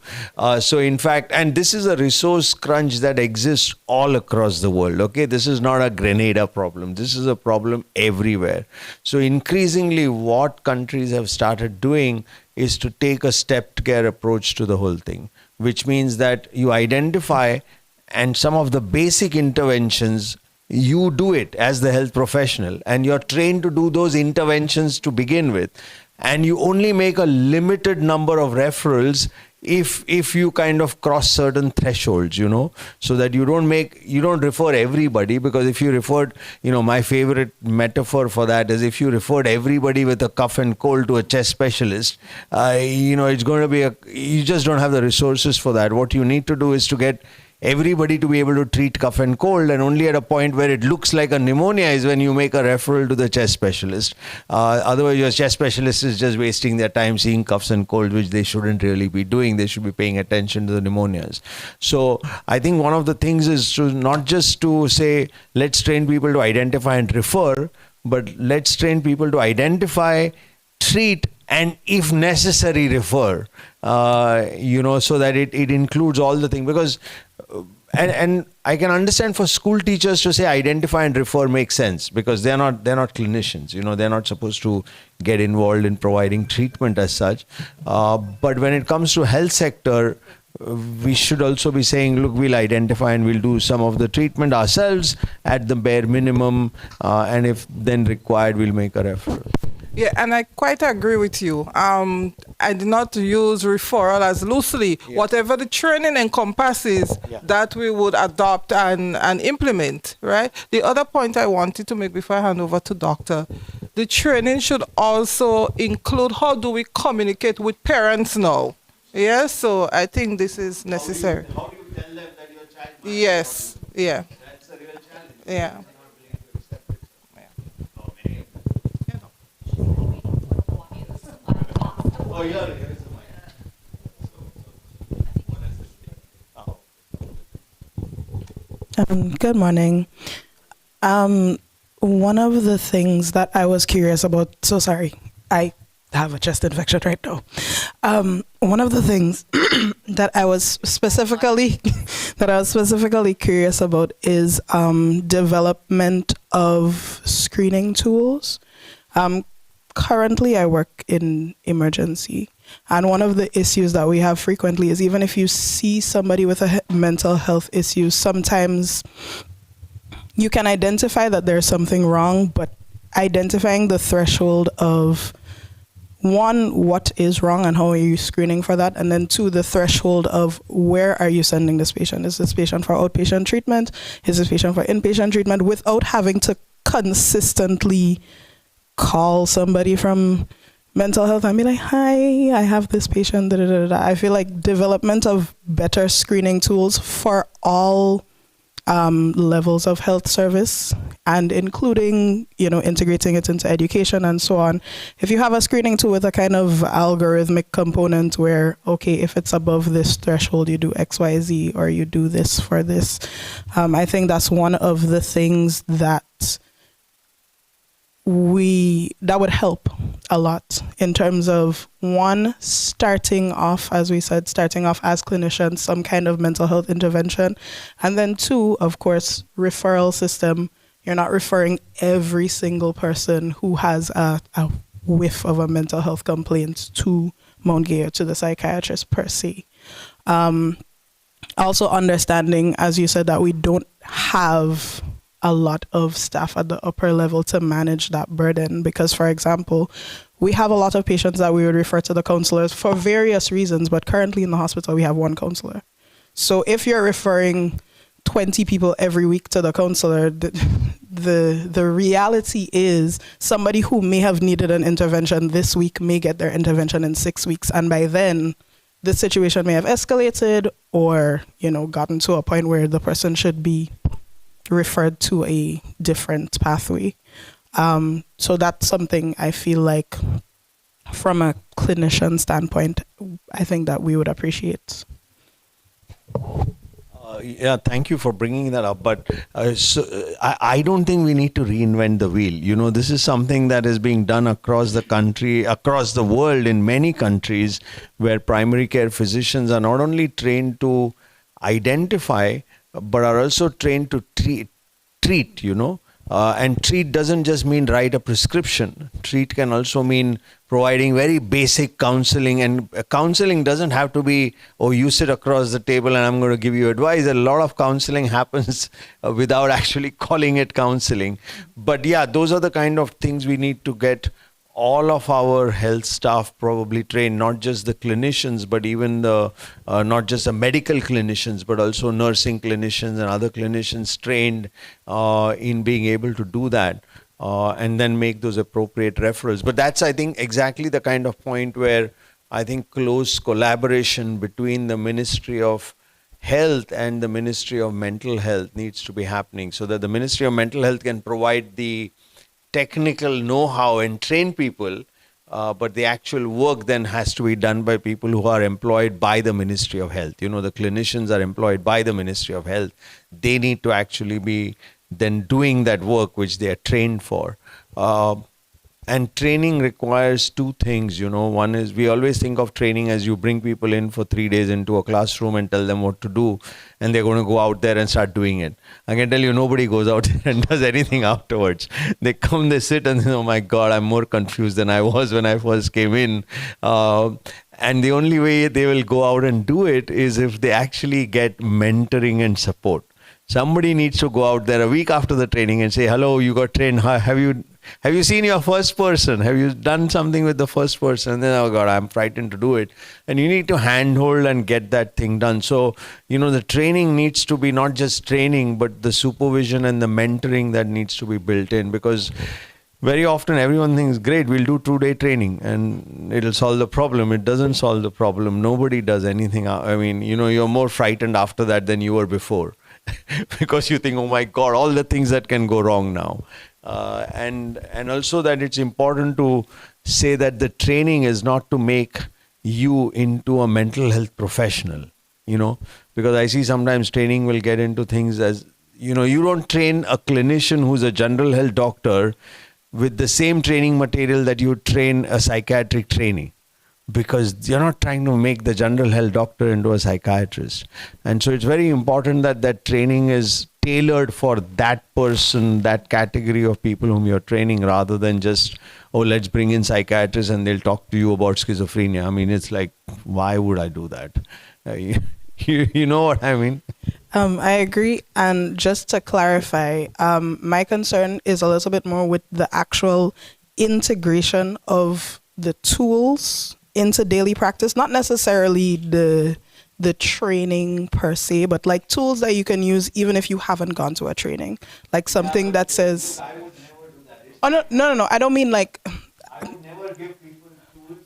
So in fact, and this is a resource crunch that exists all across the world. Okay, this is not a Grenada problem. This is a problem everywhere. So increasingly what countries have started doing is to take a stepped care approach to the whole thing, which means that you identify, and some of the basic interventions you do it as the health professional, and you're trained to do those interventions to begin with. And you only make a limited number of referrals if you kind of cross certain thresholds, so that you don't refer everybody, because if you referred, my favorite metaphor for that is if you referred everybody with a cough and cold to a chest specialist, it's going to be you just don't have the resources for that. What you need to do is to get everybody to be able to treat cough and cold, and only at a point where it looks like a pneumonia is when you make a referral to the chest specialist. Otherwise, your chest specialist is just wasting their time seeing coughs and colds, which they shouldn't really be doing. They should be paying attention to the pneumonias. So I think one of the things is to not just to say, let's train people to identify and refer, but let's train people to identify, treat, and if necessary, refer, so that it includes all the things. Because and I can understand for school teachers to say identify and refer makes sense, because they're not clinicians. They're not supposed to get involved in providing treatment as such. But when it comes to health sector, we should also be saying, look, we'll identify and we'll do some of the treatment ourselves at the bare minimum, and if then required, we'll make a referral.
Yeah, and I quite agree with you. I did not use referral as loosely. Yeah. Whatever the training encompasses, that we would adopt and implement, right? The other point I wanted to make before I hand over to Doctor, the training should also include how do we communicate with parents now. Yes, so I think this is necessary.
How do you tell them that your child might
Yes, yeah.
That's a real challenge.
Yeah.
Oh, here is the mic.
Good morning. One of the things that I was curious about, so sorry, I have a chest infection right now. One of the things that I was specifically curious about is development of screening tools. Currently, I work in emergency, and one of the issues that we have frequently is even if you see somebody with a mental health issue, sometimes you can identify that there's something wrong, but identifying the threshold of, one, what is wrong and how are you screening for that? And then two, the threshold of where are you sending this patient? Is this patient for outpatient treatment? Is this patient for inpatient treatment? Without having to consistently call somebody from mental health and be like, hi, I have this patient. Da, da, da, da. I feel like development of better screening tools for all levels of health service, and including, integrating it into education and so on. If you have a screening tool with a kind of algorithmic component where, okay, if it's above this threshold, you do X, Y, Z, or you do this for this. I think that's one of the things that would help a lot in terms of, one, starting off as clinicians, some kind of mental health intervention. And then two, of course, referral system. You're not referring every single person who has a whiff of a mental health complaint to Mount Gay, to the psychiatrist per se. Also understanding, as you said, that we don't have a lot of staff at the upper level to manage that burden, because, for example, we have a lot of patients that we would refer to the counselors for various reasons, but currently in the hospital we have one counselor. So if you're referring 20 people every week to the counselor, the reality is somebody who may have needed an intervention this week may get their intervention in 6 weeks, and by then the situation may have escalated or gotten to a point where the person should be referred to a different pathway. So that's something I feel like from a clinician standpoint, I think that we would appreciate.
Thank you for bringing that up. But I don't think we need to reinvent the wheel. This is something that is being done across the country, across the world, in many countries, where primary care physicians are not only trained to identify, but are also trained to treat, and treat doesn't just mean write a prescription. Treat can also mean providing very basic counseling, and counseling doesn't have to be, oh, you sit across the table and I'm going to give you advice. A lot of counseling happens without actually calling it counseling. But yeah, those are the kind of things we need to get all of our health staff probably trained, not just the clinicians, but even not just the medical clinicians, but also nursing clinicians and other clinicians trained in being able to do that, and then make those appropriate referrals. But that's, I think, exactly the kind of point where I think close collaboration between the Ministry of Health and the Ministry of Mental Health needs to be happening, so that the Ministry of Mental Health can provide the technical know-how and train people, but the actual work then has to be done by people who are employed by the Ministry of Health. The clinicians are employed by the Ministry of Health. They need to actually be then doing that work which they are trained for. And training requires two things, you know. One is, we always think of training as you bring people in for 3 days into a classroom and tell them what to do, and they're going to go out there and start doing it. I can tell you, nobody goes out there and does anything afterwards. They come, they sit, and oh my God, I'm more confused than I was when I first came in. And the only way they will go out and do it is if they actually get mentoring and support. Somebody needs to go out there a week after the training and say, hello, you got trained. Have you seen your first person? Have you done something with the first person? And then, oh God, I'm frightened to do it. And you need to handhold and get that thing done. So, you know, the training needs to be not just training, but the supervision and the mentoring that needs to be built in. Because very often everyone thinks, great, we'll do 2-day training and it'll solve the problem. It doesn't solve the problem. Nobody does anything. I mean, you know, you're more frightened after that than you were before. Because you think, oh my God, all the things that can go wrong now. And also that it's important to say that the training is not to make you into a mental health professional, you know, because I see sometimes training will get into things as, you know, you don't train a clinician who's a general health doctor with the same training material that you train a psychiatric trainee, because you're not trying to make the general health doctor into a psychiatrist. And so it's very important that that training is tailored for that person, that category of people whom you're training, rather than just, oh, let's bring in psychiatrists and they'll talk to you about schizophrenia. I mean, it's like, why would I do that? You know what I mean?
I agree. And just to clarify, my concern is a little bit more with the actual integration of the tools into daily practice, not necessarily the training per se, but like tools that you can use even if you haven't gone to a training. Like something that says,
I would never do that.
oh, no, I don't mean like,
I would never give people tools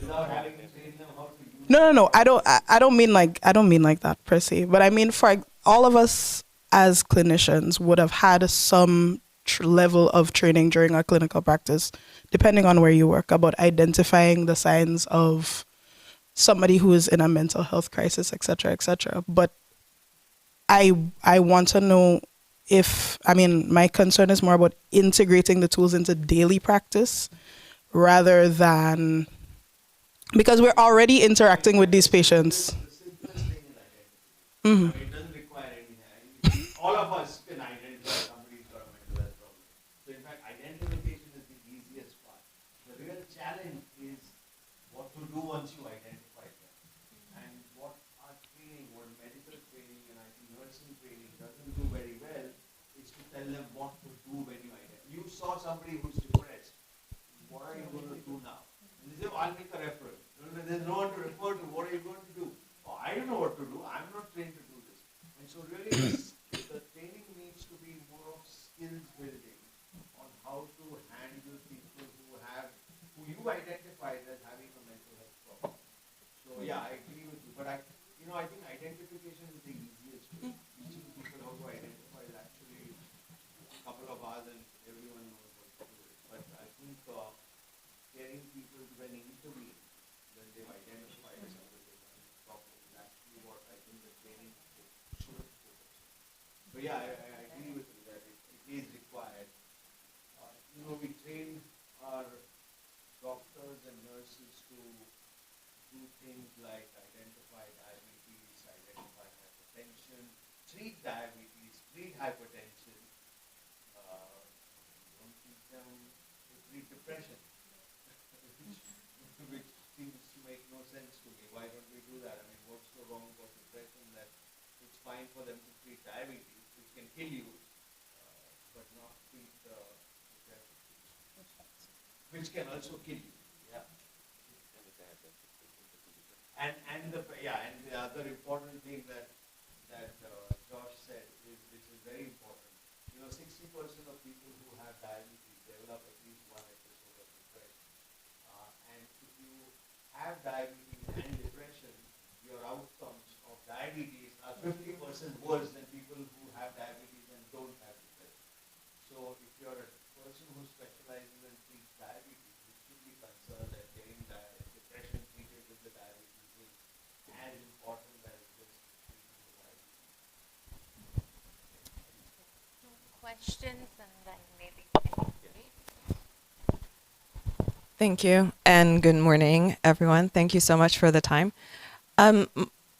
without having to train them how to use
no, I don't mean like that per se, but I mean, for all of us as clinicians would have had some level of training during our clinical practice, depending on where you work, about identifying the signs of somebody who is in a mental health crisis, etc., etc. But I want to know if, I mean, my concern is more about integrating the tools into daily practice rather than, because we're already interacting with these patients. Mm-hmm.
It doesn't require anything. All of us can identify somebody's got a mental health problem. So in fact, identification is the easiest part. The real challenge is what to do once you identify them. And what our training, what medical training and I think nursing training doesn't do very well is to tell them what to do when you identify. You saw somebody who's depressed. What are you going to do now? And they say, oh, I'll make a referral. There's no one to refer to. What are you going to do? Oh, I don't know what to do. I'm not trained to do this. And so really the training needs to be more of skills building on how to handle people who you identified as having a mental health problem. So yeah, I agree with you. But I think identification is the easiest way. Teaching people how to identify is actually a couple of hours and everyone knows what to do. But I think getting people to then intervene when they've identified something problem is actually what I think the training should focus on. So yeah, I agree with you that it is required. We train our doctors and nurses to do things like identify diabetes, identify hypertension, treat diabetes, treat hypertension. Don't teach them to treat depression, which seems to make no sense to me. Why don't we do that? I mean, what's so wrong about depression that it's fine for them to treat diabetes, which can kill you, but not treat depression, which can also kill you. Yeah. And the other important thing that Josh said is, which is very important. 60% of people who have diabetes develop at least one episode of depression. And if you have diabetes and depression, your outcomes of diabetes are 50% worse than people who have diabetes and don't have depression. So if you're a person who specializes and treats diabetes, you should be concerned that getting depression treated with the diabetes is as important as just treating the diabetes.
Questions and then maybe.
Thank you, and good morning, everyone. Thank you so much for the time.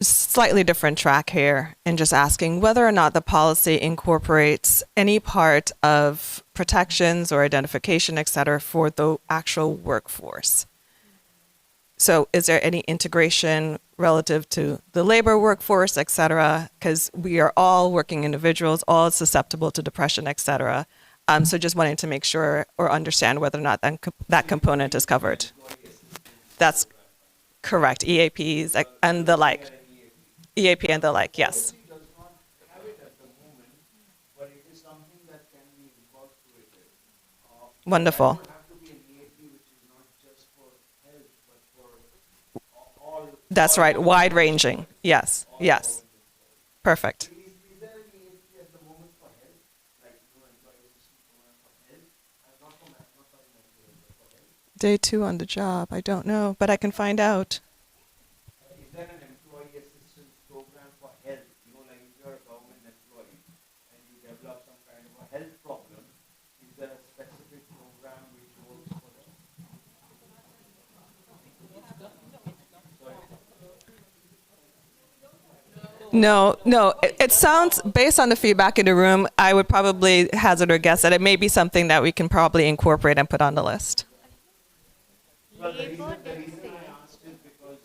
Slightly different track here, and just asking whether or not the policy incorporates any part of protections or identification, et cetera, for the actual workforce. So is there any integration relative to the labor workforce, et cetera? Because we are all working individuals, all susceptible to depression, et cetera. So just wanting to make sure or understand whether or not that component is covered. That's correct. EAPs and the like. EAP and the like, yes. Wonderful. That's right, wide ranging. Yes, yes. Perfect. Day 2 on the job, I don't know, but I can find out.
Is there an employee assistance program for health? You know, like if you're a government employee and you develop some kind of a health problem, is there a specific program which works for them?
No, no. It sounds, based on the feedback in the room, I would probably hazard or guess that it may be something that we can probably incorporate and put on the list.
Well, the reason I asked is because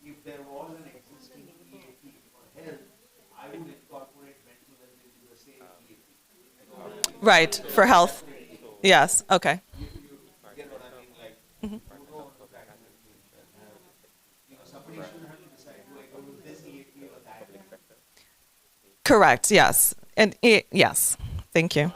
if there was an existing EAP for health, I would incorporate mental health into the same EAP.
Right, for health. Yes, okay.
You get what I mean? Like, you know, somebody shouldn't have to decide, do I go with this EAP or that?
Correct, yes. And yes, thank you.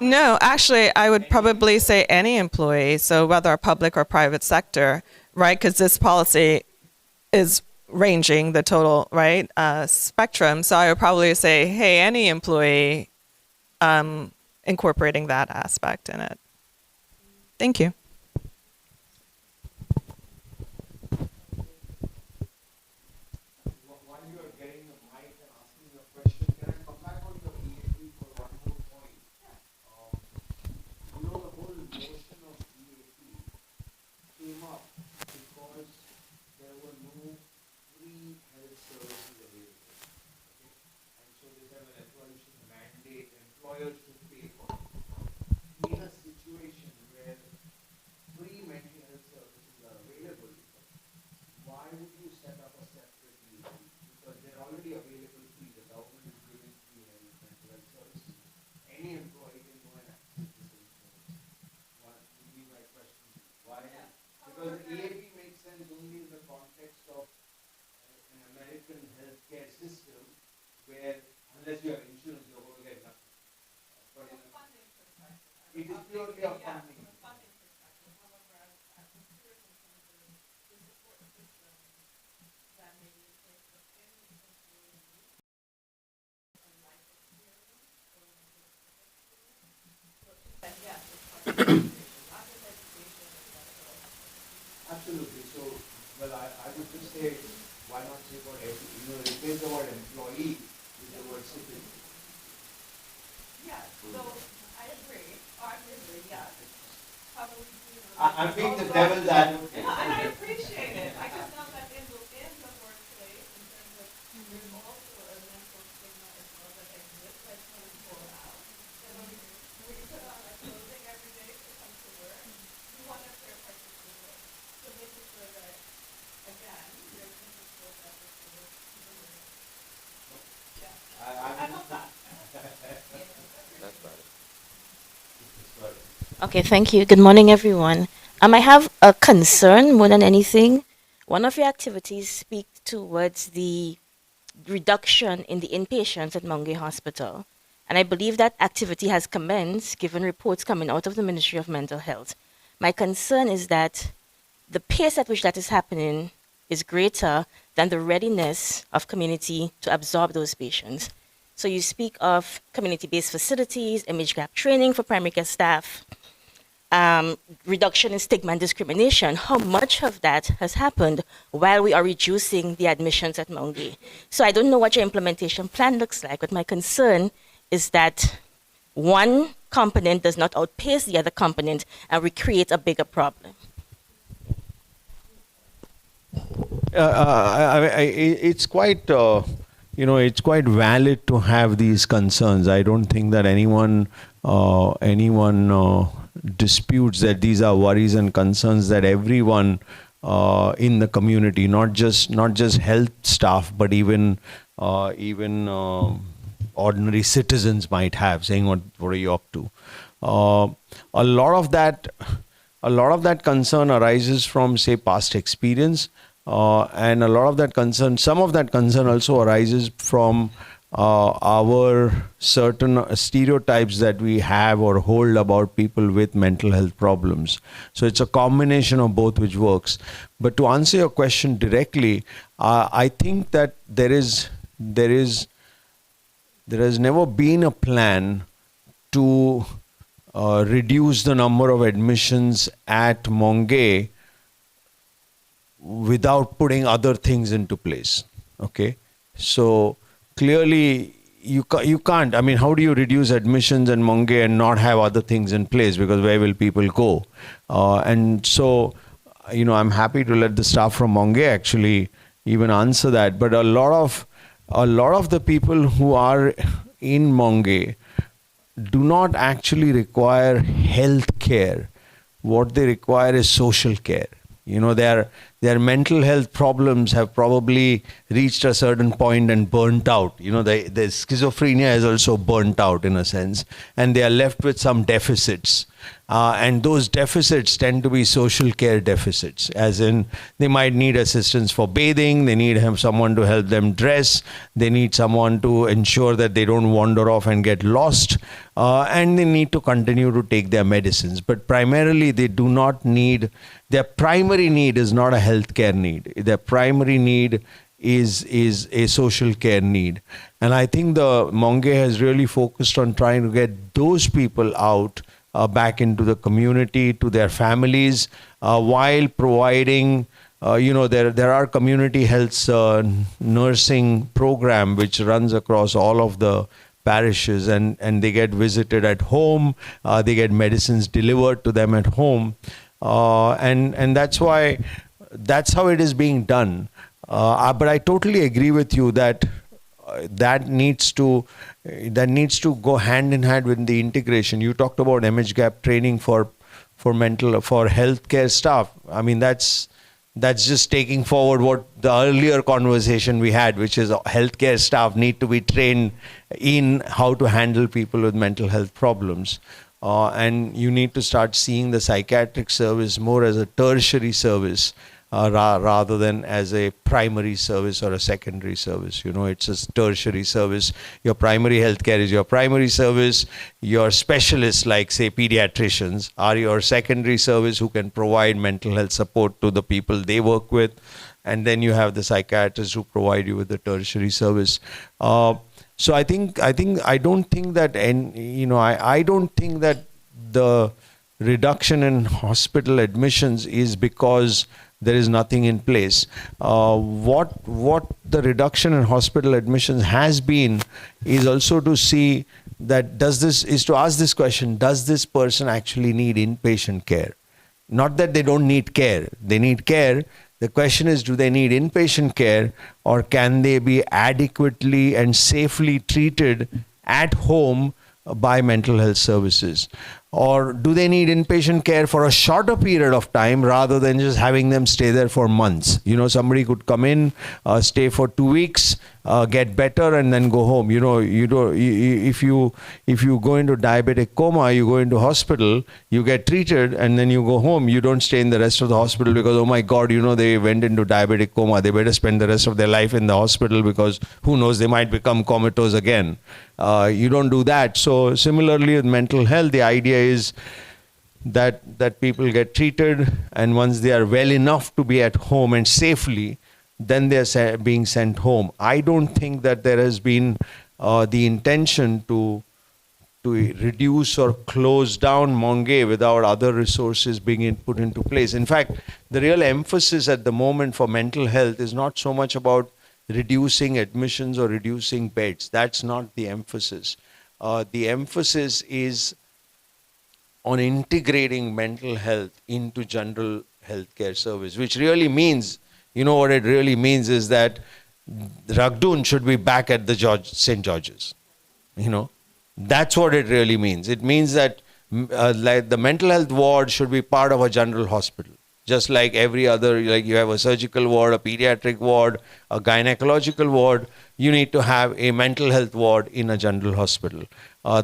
No, actually, I would probably say any employee, so whether public or private sector, right? Because this policy is ranging the total, right, spectrum. So I would probably say, hey, any employee, incorporating that aspect in it. Thank you.
While you are getting the mic and asking your question, can I come back on your EAP for one more point? You know, the whole notion of EAP came up because there were no free health services available. Okay? And so they said, well, employers should mandate, employers should pay for it. In a situation where free mental health services are available, why would you set up a separate EAP? Because they're already available free. The government is giving free mental health services. Any employee can go and access the same service. What would be my question? Why? Because EAP makes sense only in the context of an American healthcare system where, unless you have insurance, you're going to get nothing. But it is purely a funding. Absolutely. So, well, I would just say, why not say for every, replace the word employee with the word citizen.
Yeah, so I agree. Arguably, yes. Probably,
I'm being the devil's advocate.
and I appreciate it. I just know that in the workplace, in terms of there's also a mental stigma as well that exists. I just want to pull out. So when we put on our clothing every day to come to work, we want to feel participate. So making sure that, again, there's individual efforts to work. Yeah. I love that.
Okay, thank you. Good morning, everyone. I have a concern more than anything. One of your activities speak towards the reduction in the inpatients at Mungay Hospital. And I believe that activity has commenced given reports coming out of the Ministry of Mental Health. My concern is that the pace at which that is happening is greater than the readiness of community to absorb those patients. So you speak of community-based facilities, image gap training for primary care staff. reduction in stigma and discrimination, how much of that has happened while we are reducing the admissions at Mongi? So I don't know what your implementation plan looks like, but my concern is that one component does not outpace the other component and we create a bigger problem.
It's quite, it's quite valid to have these concerns. I don't think that anyone disputes that these are worries and concerns that everyone in the community, not just health staff, but even ordinary citizens might have, saying what are you up to? A lot of that concern arises from, say, past experience, and a lot of that concern, some of that concern also arises from our certain stereotypes that we have or hold about people with mental health problems. So it's a combination of both which works. But to answer your question directly, I think that there has never been a plan to reduce the number of admissions at Monge without putting other things into place. Okay, so clearly you can't. I mean, how do you reduce admissions in Monge and not have other things in place? Because where will people go? And so, I'm happy to let the staff from Monge actually even answer that. But a lot of the people who are in Monge do not actually require health care. What they require is social care. Their mental health problems have probably reached a certain point and burnt out. The schizophrenia is also burnt out in a sense, and they are left with some deficits. And those deficits tend to be social care deficits, as in they might need assistance for bathing, they need someone to help them dress, they need someone to ensure that they don't wander off and get lost, and they need to continue to take their medicines. But primarily they do not need, their primary need is not a healthcare need. Their primary need is a social care need. And I think the Monge has really focused on trying to get those people out back into the community, to their families, while providing, there are community health nursing program which runs across all of the parishes, and they get visited at home, they get medicines delivered to them at home, and that's how it is being done. But I totally agree with you that that needs to go hand in hand with the integration. You talked about MHGAP training for healthcare staff. I mean, that's just taking forward what the earlier conversation we had, which is healthcare staff need to be trained in how to handle people with mental health problems. And you need to start seeing the psychiatric service more as a tertiary service, rather than as a primary service or a secondary service. It's a tertiary service. Your primary healthcare is your primary service. Your specialists, like say pediatricians, are your secondary service, who can provide mental health support to the people they work with. And then you have the psychiatrists who provide you with the tertiary service. So I don't think that the reduction in hospital admissions is because there is nothing in place. What the reduction in hospital admissions has been is also to see that to ask this question: does this person actually need inpatient care? Not that they don't need care; they need care. The question is, do they need inpatient care, or can they be adequately and safely treated at home by mental health services? Or do they need inpatient care for a shorter period of time rather than just having them stay there for months? Somebody could come in, stay for 2 weeks, get better, and then go home. If you go into diabetic coma, you go into hospital, you get treated, and then you go home. You don't stay in the rest of the hospital because, oh my God, they went into diabetic coma. They better spend the rest of their life in the hospital because who knows, they might become comatose again. You don't do that. So similarly with mental health, the idea is that people get treated, and once they are well enough to be at home and safely, then they're being sent home. I don't think that there has been the intention to reduce or close down Monge without other resources being put into place. In fact, the real emphasis at the moment for mental health is not so much about reducing admissions or reducing beds. That's not the emphasis. The emphasis is on integrating mental health into general healthcare service, which really means, you know what it really means is that Ragdoon should be back at the St. George's. You know, that's what it really means. It means that like the mental health ward should be part of a general hospital. Just like every other, like you have a surgical ward, a pediatric ward, a gynecological ward, you need to have a mental health ward in a general hospital.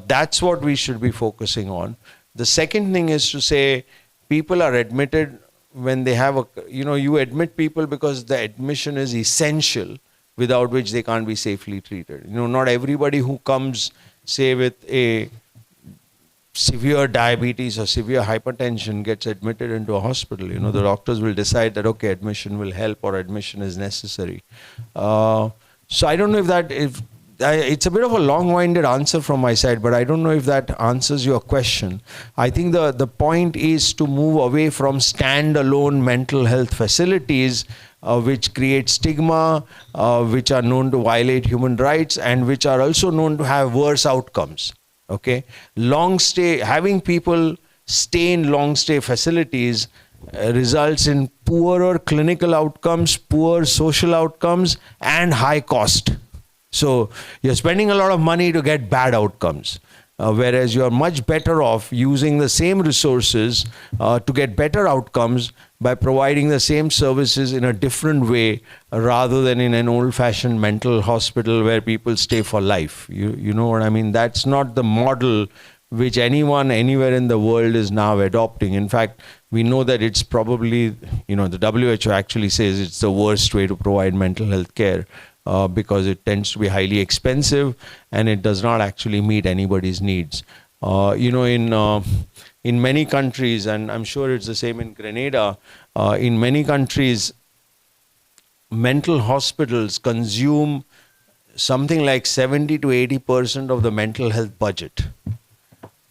That's what we should be focusing on. The second thing is to say people are admitted when they have you admit people because the admission is essential, without which they can't be safely treated. Not everybody who comes, say, with a severe diabetes or severe hypertension gets admitted into a hospital. The doctors will decide that, okay, admission will help or admission is necessary. So I don't know if it's a bit of a long-winded answer from my side, but I don't know if that answers your question. I think the point is to move away from standalone mental health facilities which create stigma, which are known to violate human rights, and which are also known to have worse outcomes. Okay, having people stay in long stay facilities results in poorer clinical outcomes, poor social outcomes, and high cost. So you're spending a lot of money to get bad outcomes, whereas you're much better off using the same resources to get better outcomes by providing the same services in a different way rather than in an old-fashioned mental hospital where people stay for life. You know what I mean? That's not the model which anyone anywhere in the world is now adopting. In fact, we know that it's probably, the WHO actually says it's the worst way to provide mental health care. Because it tends to be highly expensive and it does not actually meet anybody's needs. In many countries, and I'm sure it's the same in Grenada, in many countries, mental hospitals consume something like 70 to 80% of the mental health budget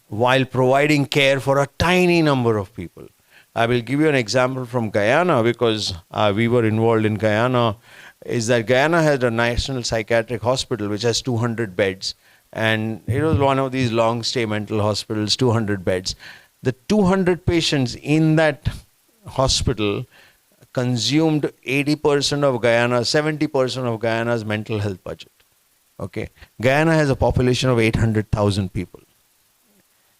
while providing care for a tiny number of people. I will give you an example from Guyana because we were involved in Guyana. Is that Guyana has a national psychiatric hospital which has 200 beds, and it was one of these long stay mental hospitals, 200 beds. The 200 patients in that hospital consumed 80% of Guyana, 70% of Guyana's mental health budget. Okay, Guyana has a population of 800,000 people.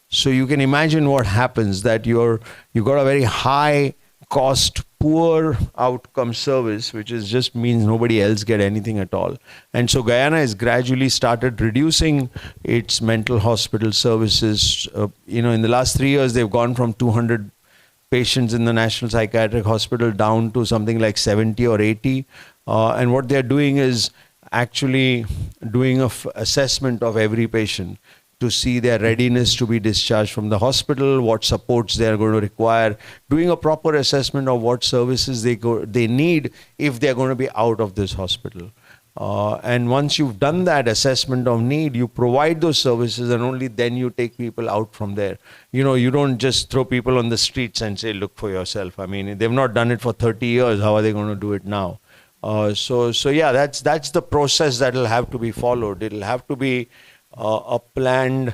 So you can imagine what happens, that you got a very high cost, poor outcome service, which just means nobody else get anything at all. And so Guyana has gradually started reducing its mental hospital services. In the last 3 years, they've gone from 200 patients in the National Psychiatric Hospital down to something like 70 or 80. And what they're doing is actually doing an assessment of every patient to see their readiness to be discharged from the hospital, what supports they are going to require, doing a proper assessment of what services they need if they are going to be out of this hospital. And once you've done that assessment of need, you provide those services, and only then you take people out from there. You don't just throw people on the streets and say, look for yourself. I mean, they've not done it for 30 years. How are they going to do it now? So yeah, that's the process that will have to be followed. It'll have to be a planned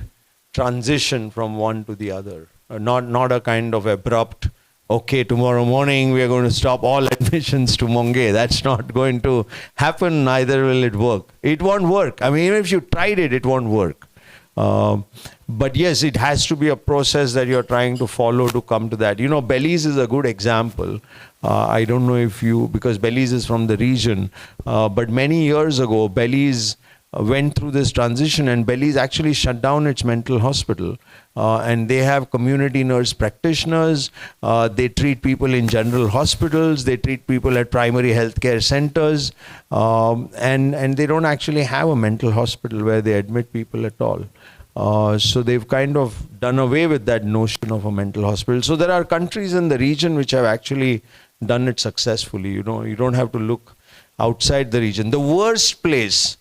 transition from one to the other, not a kind of abrupt, okay, tomorrow morning we are going to stop all admissions to Monge. That's not going to happen, neither will it work. It won't work. I mean, even if you tried it, it won't work. But yes, it has to be a process that you're trying to follow to come to that. Belize is a good example. I don't know because Belize is from the region, but many years ago, Belize went through this transition, and Belize actually shut down its mental hospital. And they have community nurse practitioners. They treat people in general hospitals. They treat people at primary healthcare centers. And they don't actually have a mental hospital where they admit people at all. So they've kind of done away with that notion of a mental hospital. So there are countries in the region which have actually done it successfully. You don't have to look outside the region. The worst place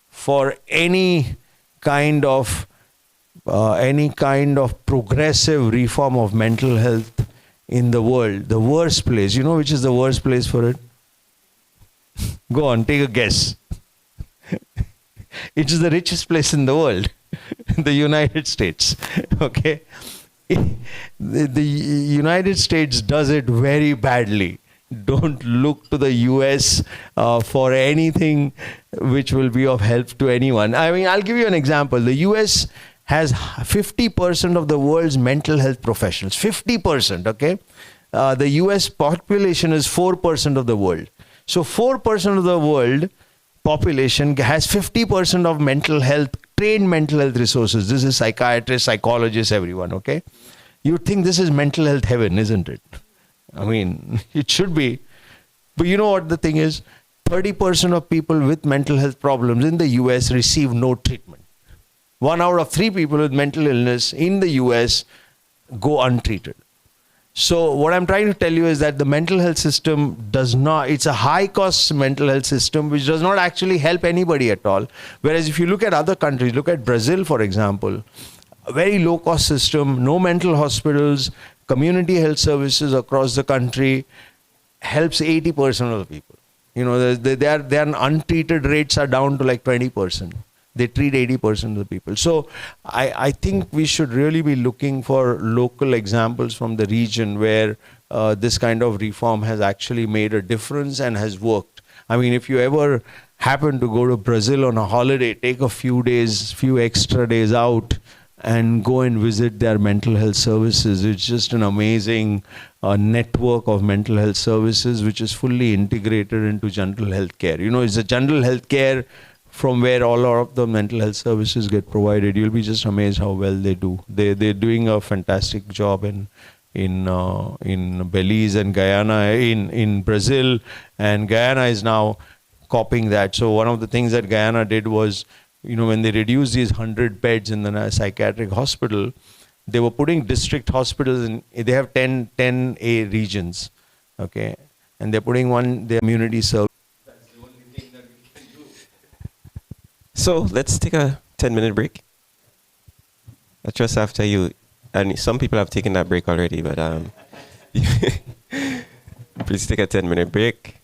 for any kind of any kind of progressive reform of mental health in the world, the worst place, you know which is the worst place for it? Go on, take a guess. It is the richest place in the world, the United States. Okay? The United States does it very badly. Don't look to the US for anything which will be of help to anyone. I mean, I'll give you an example. The US has 50% of the world's mental health professionals. 50%, okay? The US population is 4% of the world. So 4% of the world population has 50% of mental health, trained mental health resources. This is psychiatrists, psychologists, everyone, okay? You think this is mental health heaven, isn't it? I mean, it should be. But you know what the thing is? 30% of people with mental health problems in the US receive no treatment. 1 out of 3 people with mental illness in the US go untreated. So what I'm trying to tell you is that the mental health system does not, it's a high cost mental health system which does not actually help anybody at all. Whereas if you look at other countries, look at Brazil, for example, a very low cost system, no mental hospitals, community health services across the country, helps 80% of the people. You know, their untreated rates are down to like 20%. They treat 80% of the people. So I think we should really be looking for local examples from the region where this kind of reform has actually made a difference and has worked. I mean, if you ever happen to go to Brazil on a holiday, take a few days, few extra days out and go and visit their mental health services. It's just an amazing network of mental health services which is fully integrated into general health care. You know, it's a general health care from where all of the mental health services get provided. You'll be just amazed how well they do. They're doing a fantastic job in Belize and Guyana, in Brazil, and Guyana is now copying that. So one of the things that Guyana did was, you know, when they reduced these 100 beds in the psychiatric hospital, they were putting district hospitals in. They have 10 A regions, okay, and they're putting their community service.
So let's take a 10-minute break. Just after you, and some people have taken that break already, but please take a 10-minute break.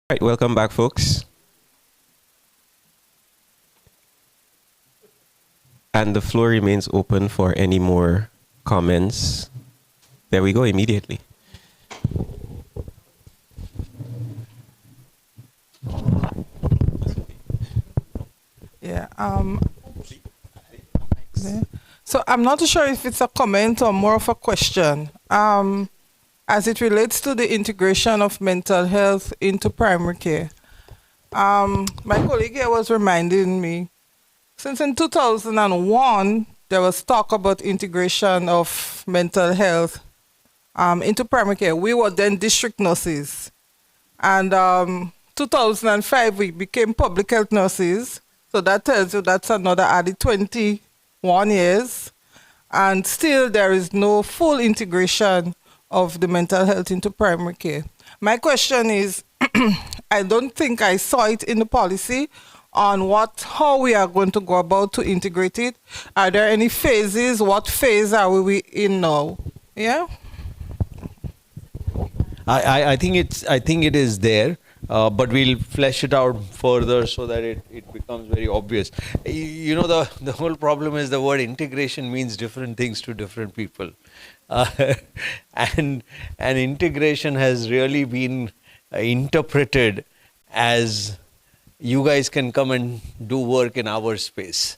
Right, welcome back, folks. And the floor remains open for any more comments. There we go, immediately.
Yeah. So I'm not too sure if it's a comment or more of a question. As it relates to the integration of mental health into primary care, my colleague here was reminding me, since in 2001, there was talk about integration of mental health into primary care. We were then district nurses. And 2005, we became public health nurses. So that tells you that's another added 21 years. And still, there is no full integration of the mental health into primary care. My question is, I don't think I saw it in the policy on how we are going to go about to integrate it. Are there any phases? What phase are we in now? Yeah?
I think it is there, but we'll flesh it out further so that it becomes very obvious. You know, the whole problem is the word integration means different things to different people, and integration has really been interpreted as you guys can come and do work in our space.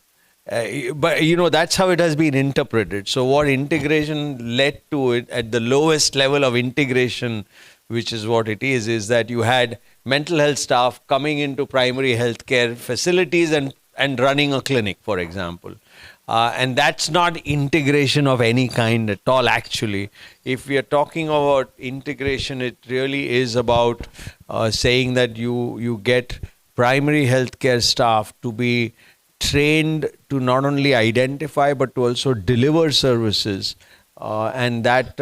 But you know, that's how it has been interpreted. So what integration led to it at the lowest level of integration, which is what it is that you had mental health staff coming into primary health care facilities and running a clinic, for example. And that's not integration of any kind at all, actually. If we are talking about integration, it really is about saying that you get primary healthcare staff to be trained to not only identify but to also deliver services, and that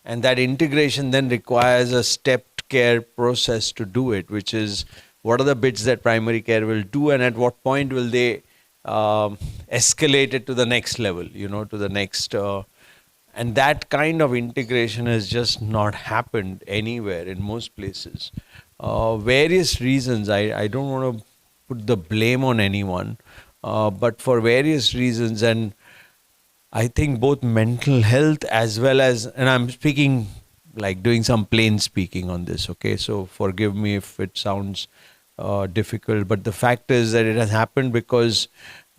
integration then requires a stepped care process to do it, which is what are the bits that primary care will do and at what point will they escalate it to the next level, to the next, and that kind of integration has just not happened anywhere in most places. Various reasons, I don't want to put the blame on anyone, but for various reasons, and I think both mental health as well as, and I'm speaking like doing some plain speaking on this, okay, so forgive me if it sounds difficult, but the fact is that it has happened because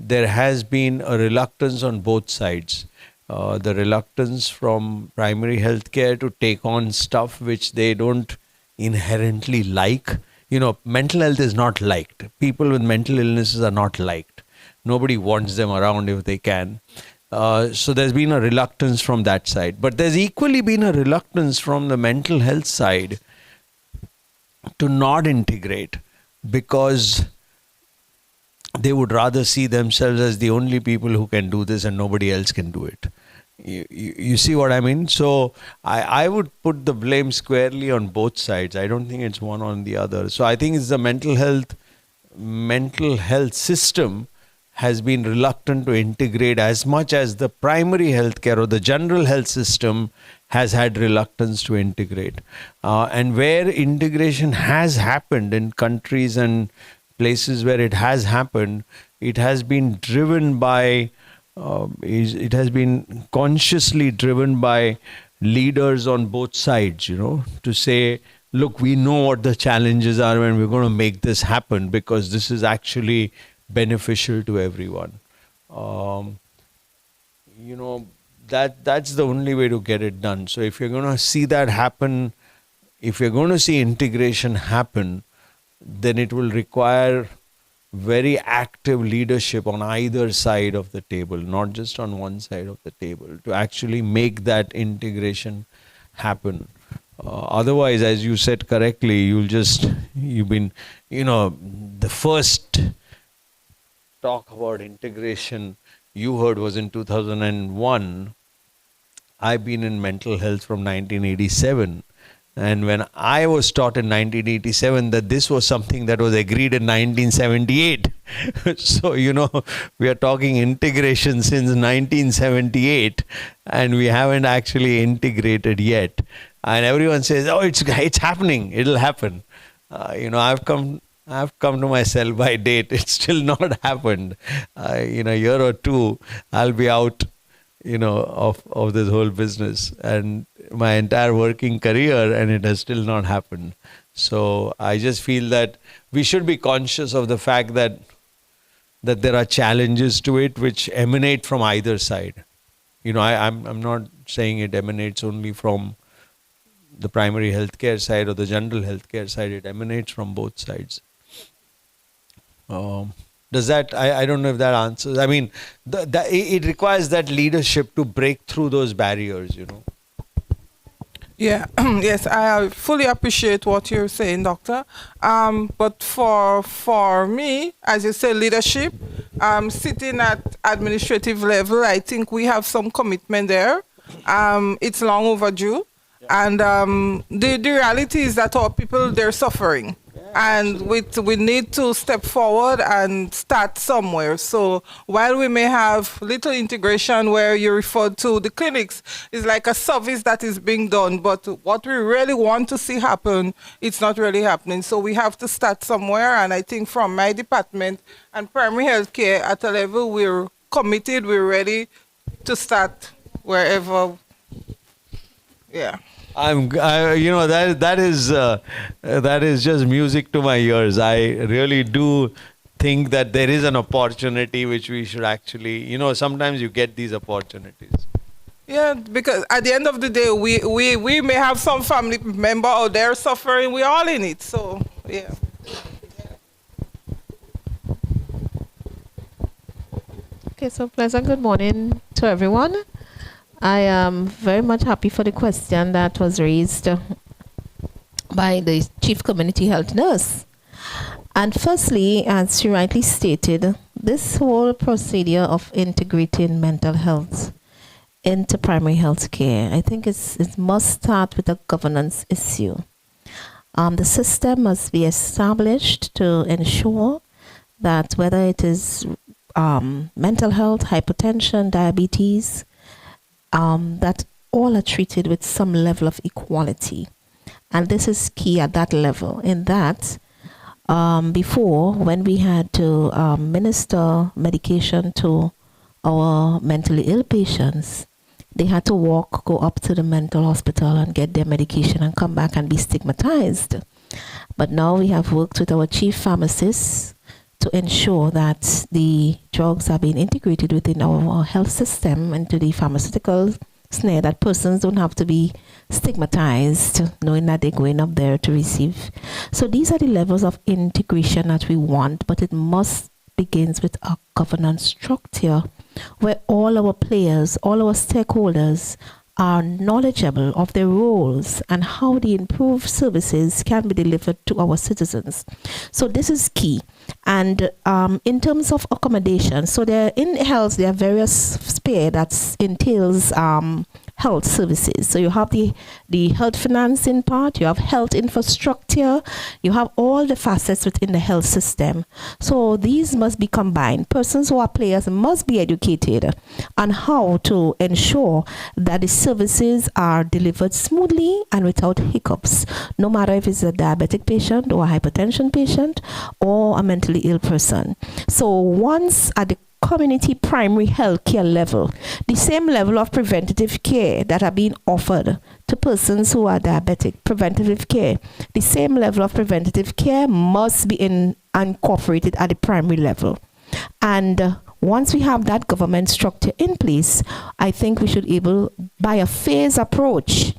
there has been a reluctance on both sides. The reluctance from primary health care to take on stuff which they don't inherently like. Mental health is not liked. People with mental illnesses are not liked. Nobody wants them around if they can. So there's been a reluctance from that side. But there's equally been a reluctance from the mental health side to not integrate, because they would rather see themselves as the only people who can do this and nobody else can do it. You see what I mean? So I would put the blame squarely on both sides. I don't think it's one on the other. So I think it's the mental health system has been reluctant to integrate as much as the primary health care or the general health system has had reluctance to integrate. And where integration has happened in countries and places where it has happened, it has been driven by it has been consciously driven by leaders on both sides, to say, look, we know what the challenges are and we're going to make this happen because this is actually beneficial to everyone. That's the only way to get it done. So if you're going to see that happen, if you're going to see integration happen, then it will require very active leadership on either side of the table, not just on one side of the table, to actually make that integration happen. Otherwise, as you said correctly, the first talk about integration you heard was in 2001. I've been in mental health from 1987. And when I was taught in 1987 that this was something that was agreed in 1978. So, we are talking integration since 1978 and we haven't actually integrated yet. And everyone says, oh, it's happening. It'll happen. I've come to my sell by date. It's still not happened. In a year or two, I'll be out, of this whole business and my entire working career, and it has still not happened. So I just feel that we should be conscious of the fact that there are challenges to it which emanate from either side. I'm not saying it emanates only from the primary healthcare side or the general healthcare side. It emanates from both sides. Does that, I don't know if that answers. I mean, it requires that leadership to break through those barriers,
Yeah, yes, I fully appreciate what you're saying, Doctor. But for me, as you say, leadership, sitting at administrative level, I think we have some commitment there. It's long overdue. And the reality is that our people, they're suffering. And we need to step forward and start somewhere. So while we may have little integration where you referred to the clinics, is like a service that is being done. But what we really want to see happen, it's not really happening. So we have to start somewhere. And I think from my department and primary health care at a level, we're committed, we're ready to start wherever. Yeah.
That is just music to my ears. I really do think that there is an opportunity which we should actually, sometimes you get these opportunities.
Yeah, because at the end of the day, we may have some family member out there suffering. We're all in it. So, yeah.
Okay, so pleasant good morning to everyone. I am very much happy for the question that was raised by the Chief Community Health Nurse. And firstly, as she rightly stated, this whole procedure of integrating mental health into primary health care, I think it must start with a governance issue. The system must be established to ensure that whether it is mental health, hypertension, diabetes, that all are treated with some level of equality. And this is key at that level, in that before, when we had to minister medication to our mentally ill patients, they had to go up to the mental hospital and get their medication and come back and be stigmatized. But now we have worked with our chief pharmacists to ensure that the drugs are being integrated within our health system into the pharmaceutical snare, that persons don't have to be stigmatized knowing that they're going up there to receive. So these are the levels of integration that we want, but it must begins with a governance structure where all our players, all our stakeholders are knowledgeable of their roles and how the improved services can be delivered to our citizens. So this is key. And in terms of accommodation, so in health, there are various spheres that entails health services. So you have the health financing part, you have health infrastructure, you have all the facets within the health system. So these must be combined. Persons who are players must be educated on how to ensure that the services are delivered smoothly and without hiccups, no matter if it's a diabetic patient or a hypertension patient or a mentally ill person. So once at the community primary health care level, the same level of preventative care that are being offered to persons who are diabetic, preventative care, the same level of preventative care must be incorporated at the primary level. And once we have that government structure in place, I think we should able, by a phase approach,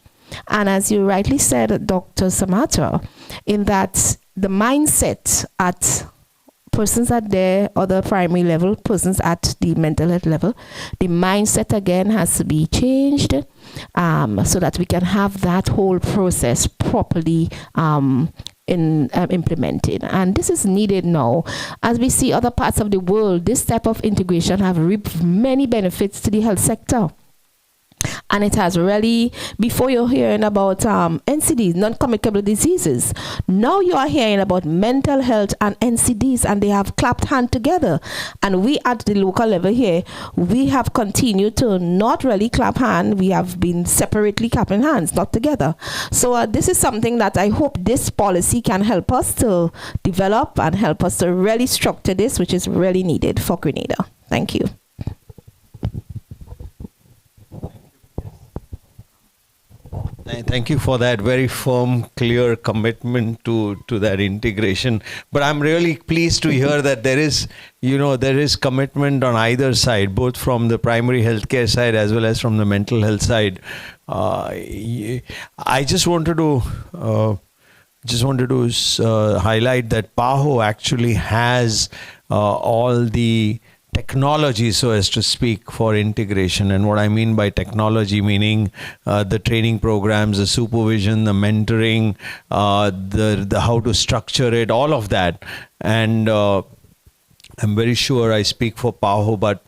and as you rightly said, Dr. Samata, in that the mindset at persons at their other primary level, persons at the mental health level, the mindset again has to be changed so that we can have that whole process properly implemented. And this is needed now. As we see other parts of the world, this type of integration have reaped many benefits to the health sector. And it has really, before you're hearing about NCDs, non-communicable diseases, now you are hearing about mental health and NCDs, and they have clapped hand together. And we at the local level here, we have continued to not really clap hand. We have been separately clapping hands, not together. So this is something that I hope this policy can help us to develop and help us to really structure this, which is really needed for Grenada. Thank you.
Thank you for that very firm, clear commitment to that integration. But I'm really pleased to hear that there is commitment on either side, both from the primary healthcare side as well as from the mental health side. I just wanted to highlight that PAHO actually has all the technology, so as to speak, for integration. And what I mean by technology, meaning the training programs, the supervision, the mentoring, the how to structure it, all of that. And I'm very sure I speak for PAHO, but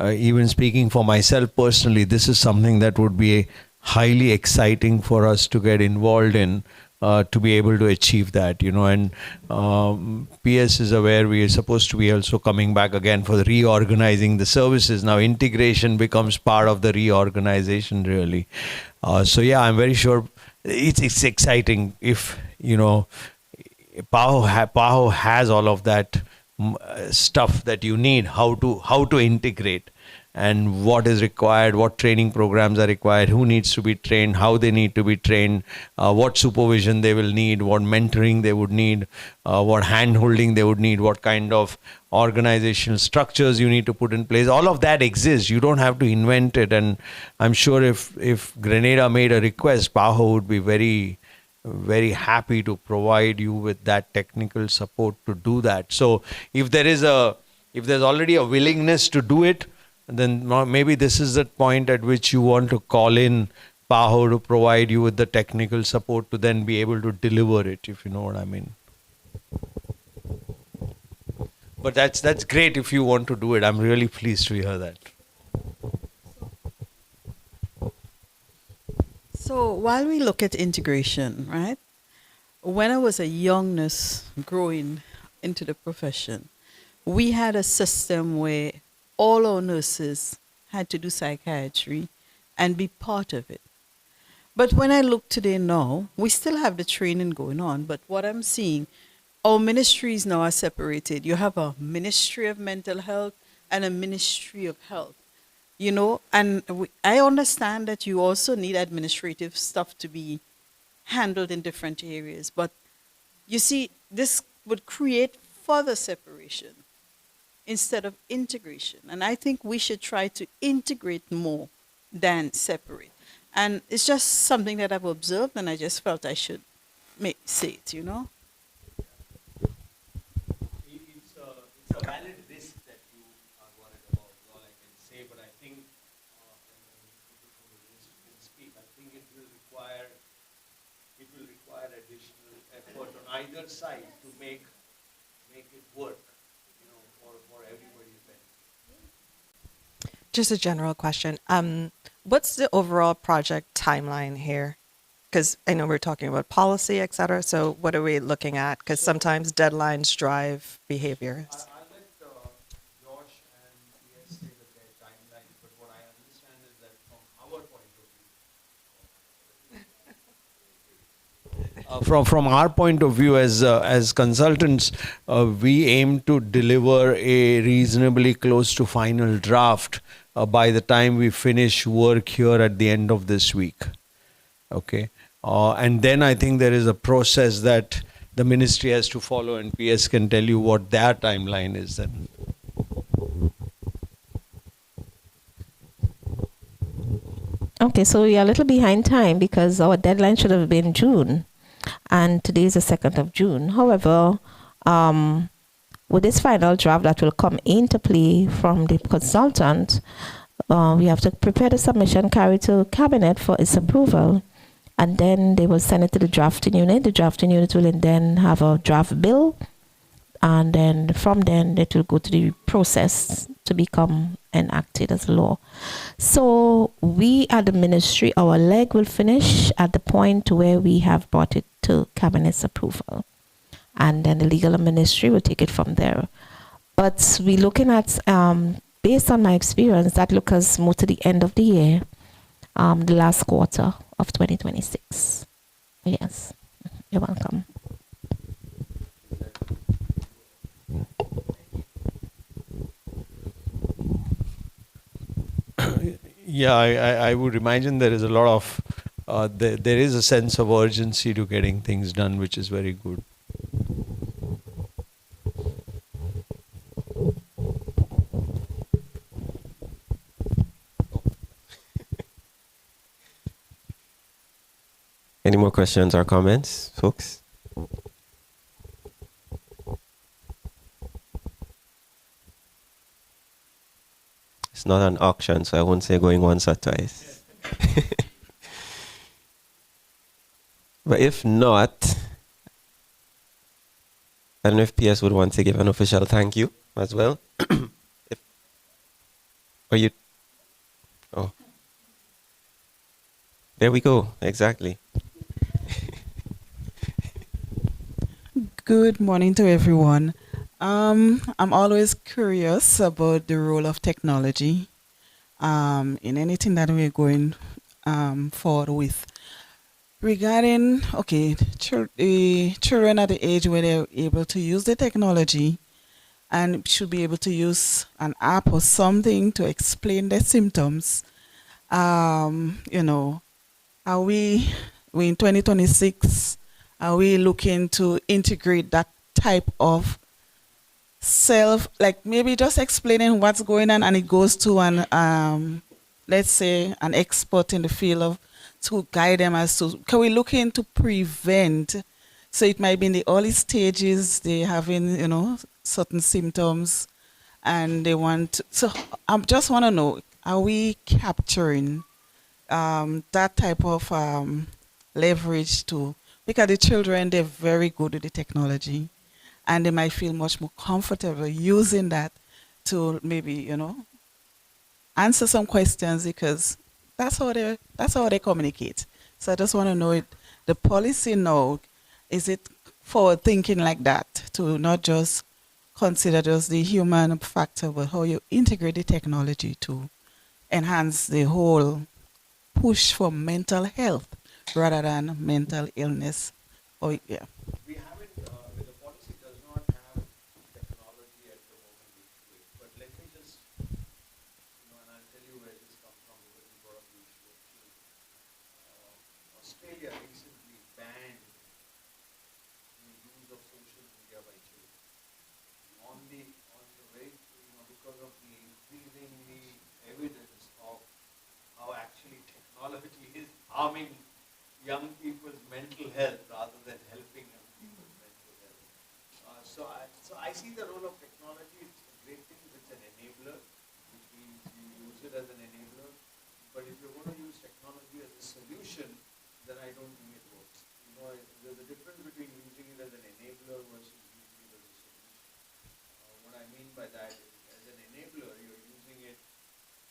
even speaking for myself personally, this is something that would be highly exciting for us to get involved in. To be able to achieve that, and PS is aware we are supposed to be also coming back again for reorganizing the services. Now integration becomes part of the reorganization, really. So yeah, I'm very sure it's exciting if, PAHO has all of that stuff that you need, how to integrate. And what is required, what training programs are required, who needs to be trained, how they need to be trained, what supervision they will need, what mentoring they would need, what hand-holding they would need, what kind of organizational structures you need to put in place. All of that exists. You don't have to invent it. And I'm sure if Grenada made a request, PAHO would be very, very happy to provide you with that technical support to do that. So if there's already a willingness to do it, then maybe this is the point at which you want to call in PAHO to provide you with the technical support to then be able to deliver it, if you know what I mean. But that's great if you want to do it. I'm really pleased to hear that.
So while we look at integration, right? When I was a young nurse growing into the profession, we had a system where all our nurses had to do psychiatry and be part of it. But when I look today now, we still have the training going on, but what I'm seeing, our ministries now are separated. You have a Ministry of Mental Health and a Ministry of Health, and I understand that you also need administrative stuff to be handled in different areas, but you see, this would create further separation instead of integration. And I think we should try to integrate more than separate. And it's just something that I've observed, and I just felt I should say it,
It's a valid risk that you are worried about, is all I can say. But I think, I think it will require additional effort on either side to make it work. For everybody's benefit.
Just a general question. What's the overall project timeline here? Because I know we're talking about policy, et cetera. So what are we looking at? Because sometimes deadlines drive behaviors.
I'll let Josh and PS say that their timelines, but what I understand is that from our point of view, from our point of view as consultants, we aim to deliver a reasonably close to final draft by the time we finish work here at the end of this week. Okay. And then I think there is a process that the ministry has to follow, and PS can tell you what their timeline is then.
Okay, so we are a little behind time because our deadline should have been June, and today is the 2nd of June. However, with this final draft that will come into play from the consultant, we have to prepare the submission, carry to cabinet for its approval, and then they will send it to the drafting unit. The drafting unit will then have a draft bill, and then from then it will go to the process to become enacted as law. So we at the ministry, our leg will finish at the point where we have brought it to cabinet's approval, and then the legal ministry will take it from there. But we're looking at, based on my experience, that looks as more to the end of the year, the last quarter of 2026. Yes, you're welcome.
Yeah, I would imagine there is a lot of, there is a sense of urgency to getting things done, which is very good.
Any more questions or comments, folks? It's not an auction, so I won't say going once or twice. But if not, I don't know if PS would want to give an official thank you as well. Or you? Oh. There we go, exactly.
Good morning to everyone. I'm always curious about the role of technology in anything that we're going forward with. Regarding, okay, children at the age where they're able to use the technology and should be able to use an app or something to explain their symptoms. You know, are we in 2026? Are we looking to integrate that type of like maybe just explaining what's going on, and it goes to an let's say an expert in the field of to guide them as to, can we look into prevent? So it might be in the early stages, they having, you know, certain symptoms and they want, so I just want to know, are we capturing that type of leverage to, because the children, they're very good with the technology and they might feel much more comfortable using that to maybe, you know, answer some questions, because that's how they communicate. So I just want to know it, the policy now, is it forward thinking like that, to not just consider just the human factor, but how you integrate the technology to enhance the whole push for mental health rather than mental illness. Oh yeah.
We haven't, the policy does not have technology at the moment into it. But let me just, you know, and I'll tell you where this comes from, because you brought up the issue of children. Australia recently banned the use of social media by children. On the way, you know, because of the increasingly evidence of how actually technology is harming young people's mental health rather than helping young people's mental health. So I see the role of technology. It's a great thing. It's an enabler, which means you use it as an enabler. But if you're going to use technology as a solution, then I don't think it works. You know, there's a difference between using it as an enabler versus using it as a solution. What I mean by that is, as an enabler, you're using it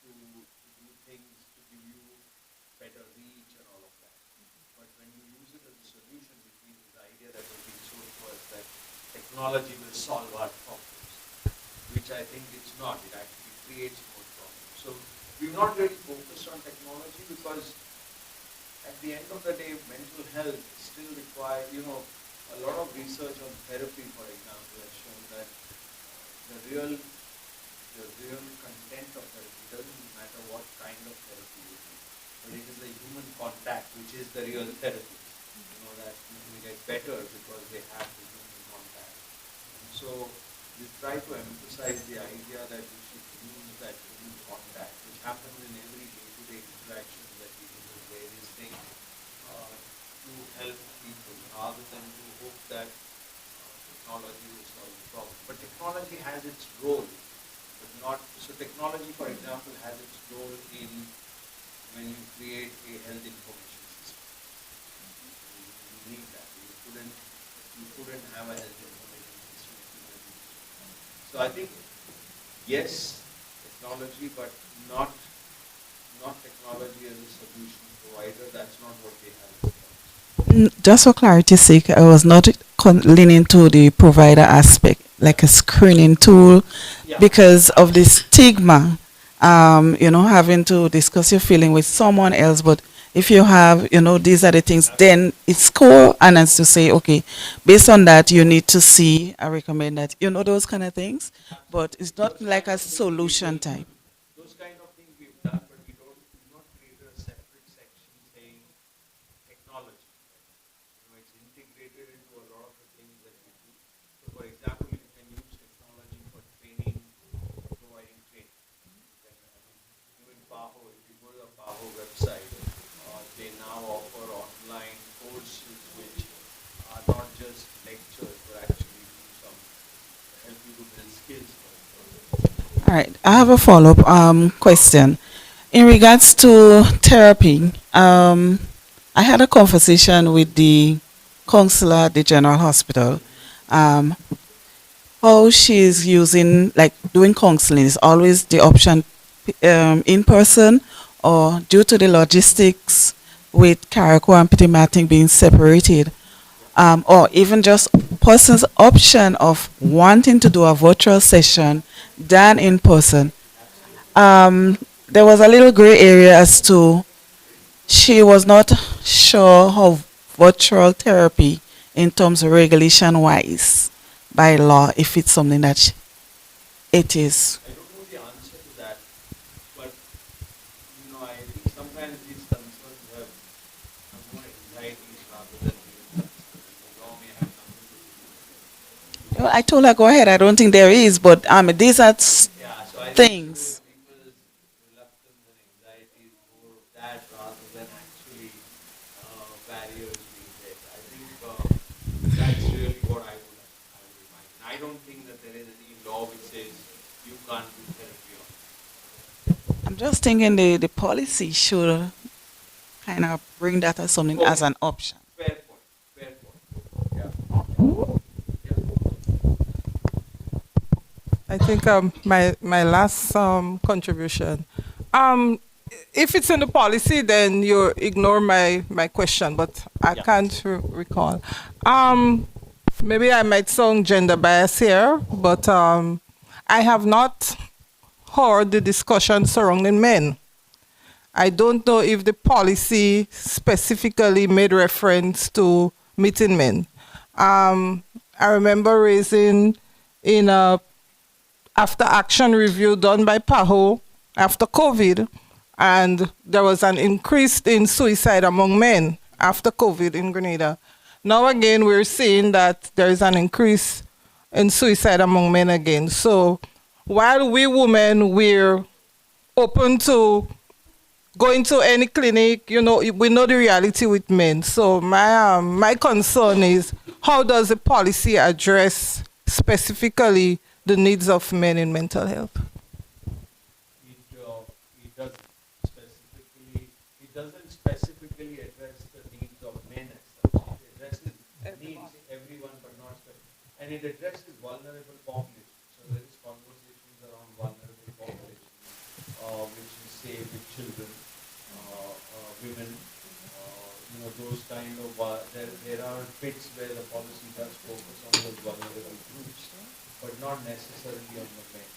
to do things to give you better reach and all of that. But when you use it as a solution, which means the idea that was being sold to us that technology will solve our problems, which I think it's not. It actually creates more problems. So we've not really focused on technology because at the end of the day, mental health still requires, you know, a lot of research on therapy, for example, has shown that the real content of therapy doesn't matter what kind of therapy you do, but it is the human contact which is the real therapy. You know, that people get better because they have the human contact. And so we try to emphasize the idea that we should use that human contact, which happens in every day-to-day interaction that we do with various things, to help people rather than to hope that technology will solve the problem. But technology has its role, but not, so technology, for example, has its role in when you create a health information system. You need that. You couldn't have a health information system. So I think, yes, technology, but not technology as a solution provider. That's not what they have.
Just for clarity's sake, I was not leaning to the provider aspect, like a screening tool, because of the stigma, having to discuss your feeling with someone else. But if you have, these are the things, then it's cool. And as to say, okay, based on that, you need to see, I recommend that, those kind of things. But it's not like a solution type.
Those kind of things we've done, but we've not created a separate section saying technology. It's integrated into a lot of the things that we do. So, for example, you can use technology for training, providing training. Even PAHO, if you go to the PAHO website, they now offer online courses which are not just lectures, but actually do some help you to build skills.
All right, I have a follow-up question. In regards to therapy, I had a conversation with the counselor at the General Hospital. How she's using, like doing counseling is always the option in person, or due to the logistics with Carriacou and Pitimating being separated, or even just person's option of wanting to do a virtual session than in person. There was a little gray area as to she was not sure how virtual therapy in terms of regulation wise by law, if it's something that it is.
I don't know the answer to that, but I think sometimes these concerns have more anxieties rather than real concerns. The law may have something to do.
Well, I told her go ahead. I don't think there is, but these are
So I
things.
think people's reluctance and anxiety is more of that rather than actually barriers being there. I think that's really what I would imagine. I don't think that there is any law which says you can't do therapy on.
I'm just thinking the policy should kind of bring that as something as an option.
Fair point. Fair point.
I think my last contribution. If it's in the policy, then you ignore my question, but I can't recall. Maybe I might sound gender biased here, but I have not heard the discussion surrounding men. I don't know if the policy specifically made reference to meeting men. I remember raising in a after action review done by PAHO after COVID, and there was an increase in suicide among men after COVID in Grenada. Now again, we're seeing that there is an increase in suicide among men again. So while we women, we're open to going to any clinic, we know the reality with men. So my concern is, how does the policy address specifically the needs of men in mental health?
It doesn't specifically address the needs of men as such. It addresses needs everyone, but not specifically. And it addresses vulnerable populations. So there is conversations around vulnerable populations, which is say with children, women, those kind of, there are bits where the policy does focus on those vulnerable groups, but not necessarily on the men.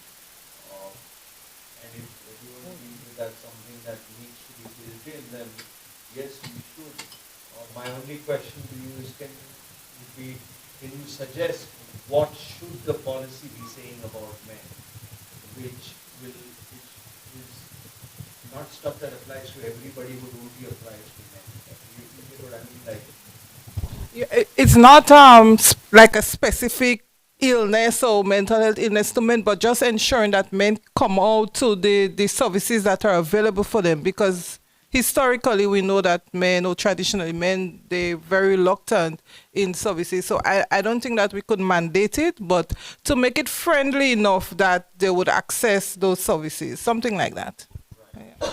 And if everyone feels that that's something that needs to be built in, then yes, we should. My only question to you is, can you suggest what should the policy be saying about men, which is not stuff that applies to everybody, but only applies to men. You get what I mean?
It's not like a specific illness or mental health illness to men, but just ensuring that men come out to the services that are available for them, because historically we know that men, or traditionally men, they're very reluctant in services. So I don't think that we could mandate it, but to make it friendly enough that they would access those services, something like that.
Right.
Yeah.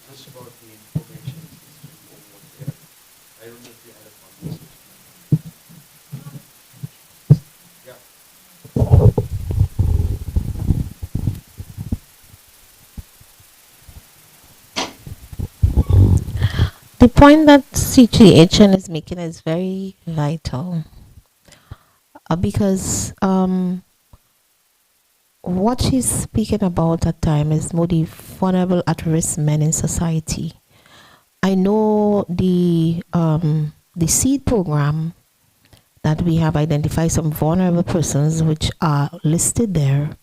Just about the information system over there. I don't know if you had a conversation.
The point that CGHN is making is very vital because what she's speaking about at time is more the vulnerable at-risk men in society. I know the seed program that we have identified some vulnerable persons which are listed there.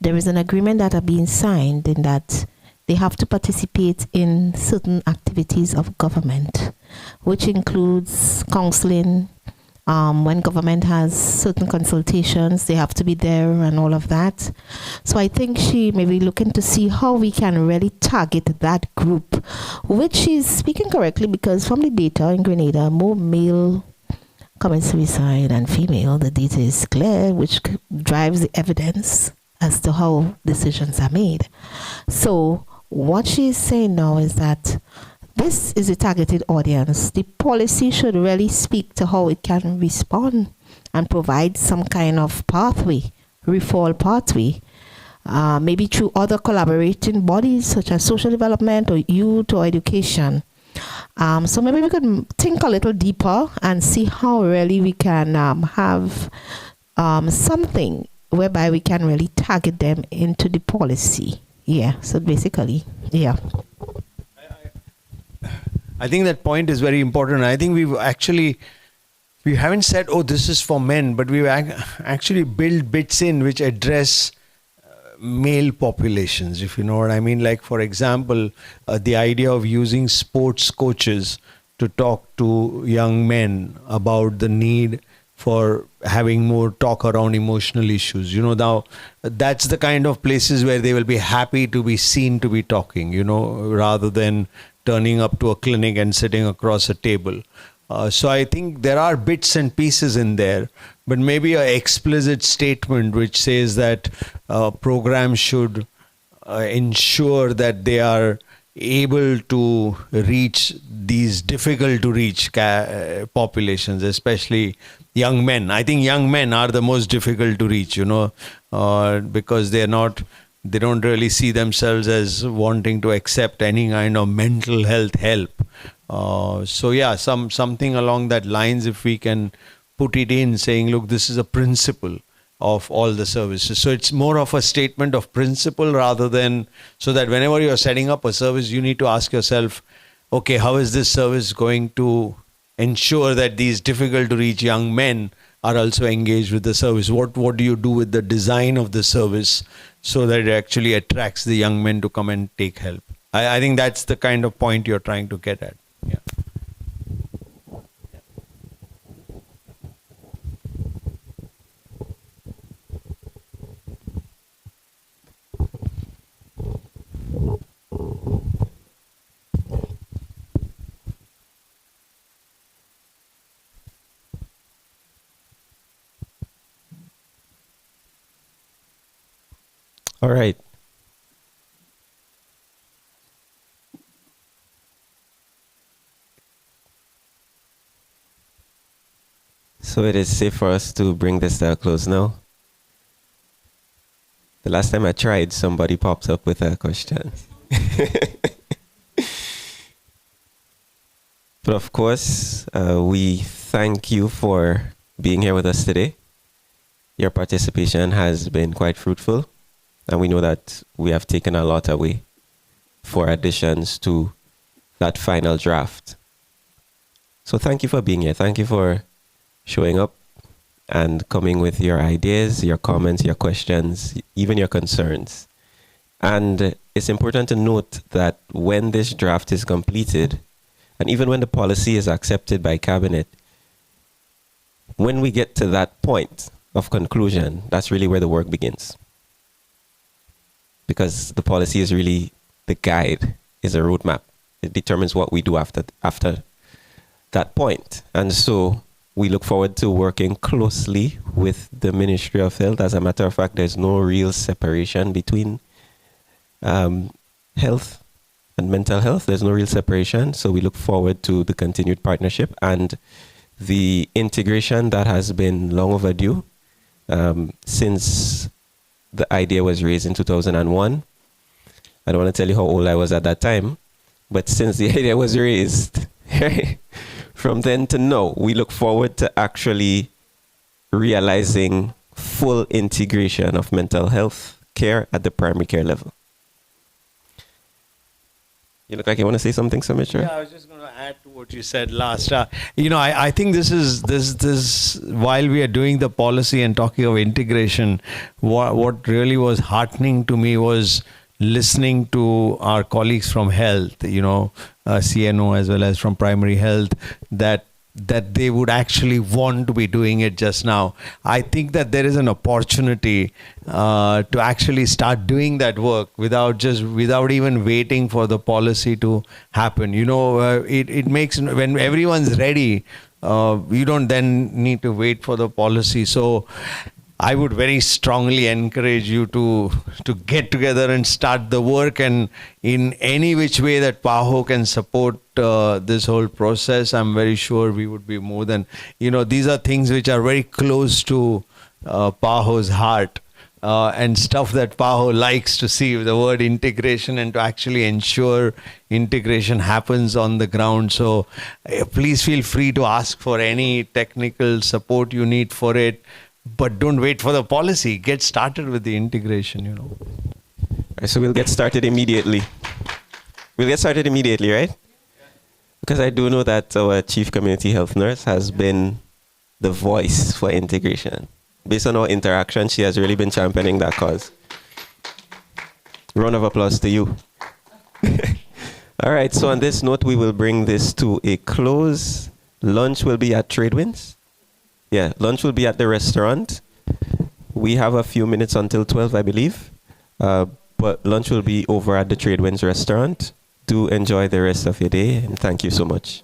There is an agreement that are being signed in that they have to participate in certain activities of government, which includes counseling. When government has certain consultations, they have to be there and all of that. So I think she may be looking to see how we can really target that group, which she's speaking correctly because from the data in Grenada, more male commit suicide and female, the data is clear, which drives the evidence as to how decisions are made. So what she's saying now is that this is a targeted audience. The policy should really speak to how it can respond and provide some kind of pathway, referral pathway, maybe through other collaborating bodies such as social development or youth or education. So maybe we could think a little deeper and see how really we can have something whereby we can really target them into the policy. Yeah, so basically, yeah.
I think that point is very important. I think we haven't said, oh, this is for men, but we've actually built bits in which address male populations, if you know what I mean. Like, for example, the idea of using sports coaches to talk to young men about the need for having more talk around emotional issues. You know, now that's the kind of places where they will be happy to be seen to be talking, you know, rather than turning up to a clinic and sitting across a table. So I think there are bits and pieces in there, but maybe an explicit statement which says that programs should ensure that they are able to reach these difficult to reach populations, especially young men. I think young men are the most difficult to reach, you know, because they don't really see themselves as wanting to accept any kind of mental health help. So yeah, something along that lines, if we can put it in saying, look, this is a principle of all the services. So it's more of a statement of principle rather than, so that whenever you're setting up a service, you need to ask yourself, okay, how is this service going to ensure that these difficult to reach young men are also engaged with the service? What do you do with the design of the service so that it actually attracts the young men to come and take help? I think that's the kind of point you're trying to get at. Yeah.
All right. So it is safe for us to bring this to a close now. The last time I tried, somebody popped up with a question. But of course, we thank you for being here with us today. Your participation has been quite fruitful, and we know that we have taken a lot away for additions to that final draft. So thank you for being here. Thank you for showing up and coming with your ideas, your comments, your questions, even your concerns. And it's important to note that when this draft is completed, and even when the policy is accepted by Cabinet, when we get to that point of conclusion, that's really where the work begins. Because the policy is really the guide, is a roadmap. It determines what we do after that point. And so we look forward to working closely with the Ministry of Health. As a matter of fact, there's no real separation between health and mental health. There's no real separation. So we look forward to the continued partnership and the integration that has been long overdue since the idea was raised in 2001. I don't want to tell you how old I was at that time, but since the idea was raised, From then to now, we look forward to actually realizing full integration of mental health care at the primary care level. You look like you want to say something, Sumitra?
Yeah, I was just going to add to what you said last. I think this while we are doing the policy and talking of integration, what really was heartening to me was listening to our colleagues from health, CNO as well as from primary health, that they would actually want to be doing it just now. I think that there is an opportunity to actually start doing that work without even waiting for the policy to happen. It makes, when everyone's ready, you don't then need to wait for the policy. So I would very strongly encourage you to get together and start the work, and in any which way that PAHO can support this whole process, I'm very sure we would be more than, these are things which are very close to PAHO's heart, and stuff that PAHO likes to see, the word integration, and to actually ensure integration happens on the ground. So please feel free to ask for any technical support you need for it. But don't wait for the policy. Get started with the integration,
Right, so we'll get started immediately. Right? Because I do know that our chief community health nurse has been the voice for integration. Based on our interaction, she has really been championing that cause. Round of applause to you. All right, so on this note, we will bring this to a close. Lunch will be at Tradewinds. Yeah, lunch will be at the restaurant. We have a few minutes until 12, I believe. But lunch will be over at the Tradewinds restaurant. Do enjoy the rest of your day, and thank you so much.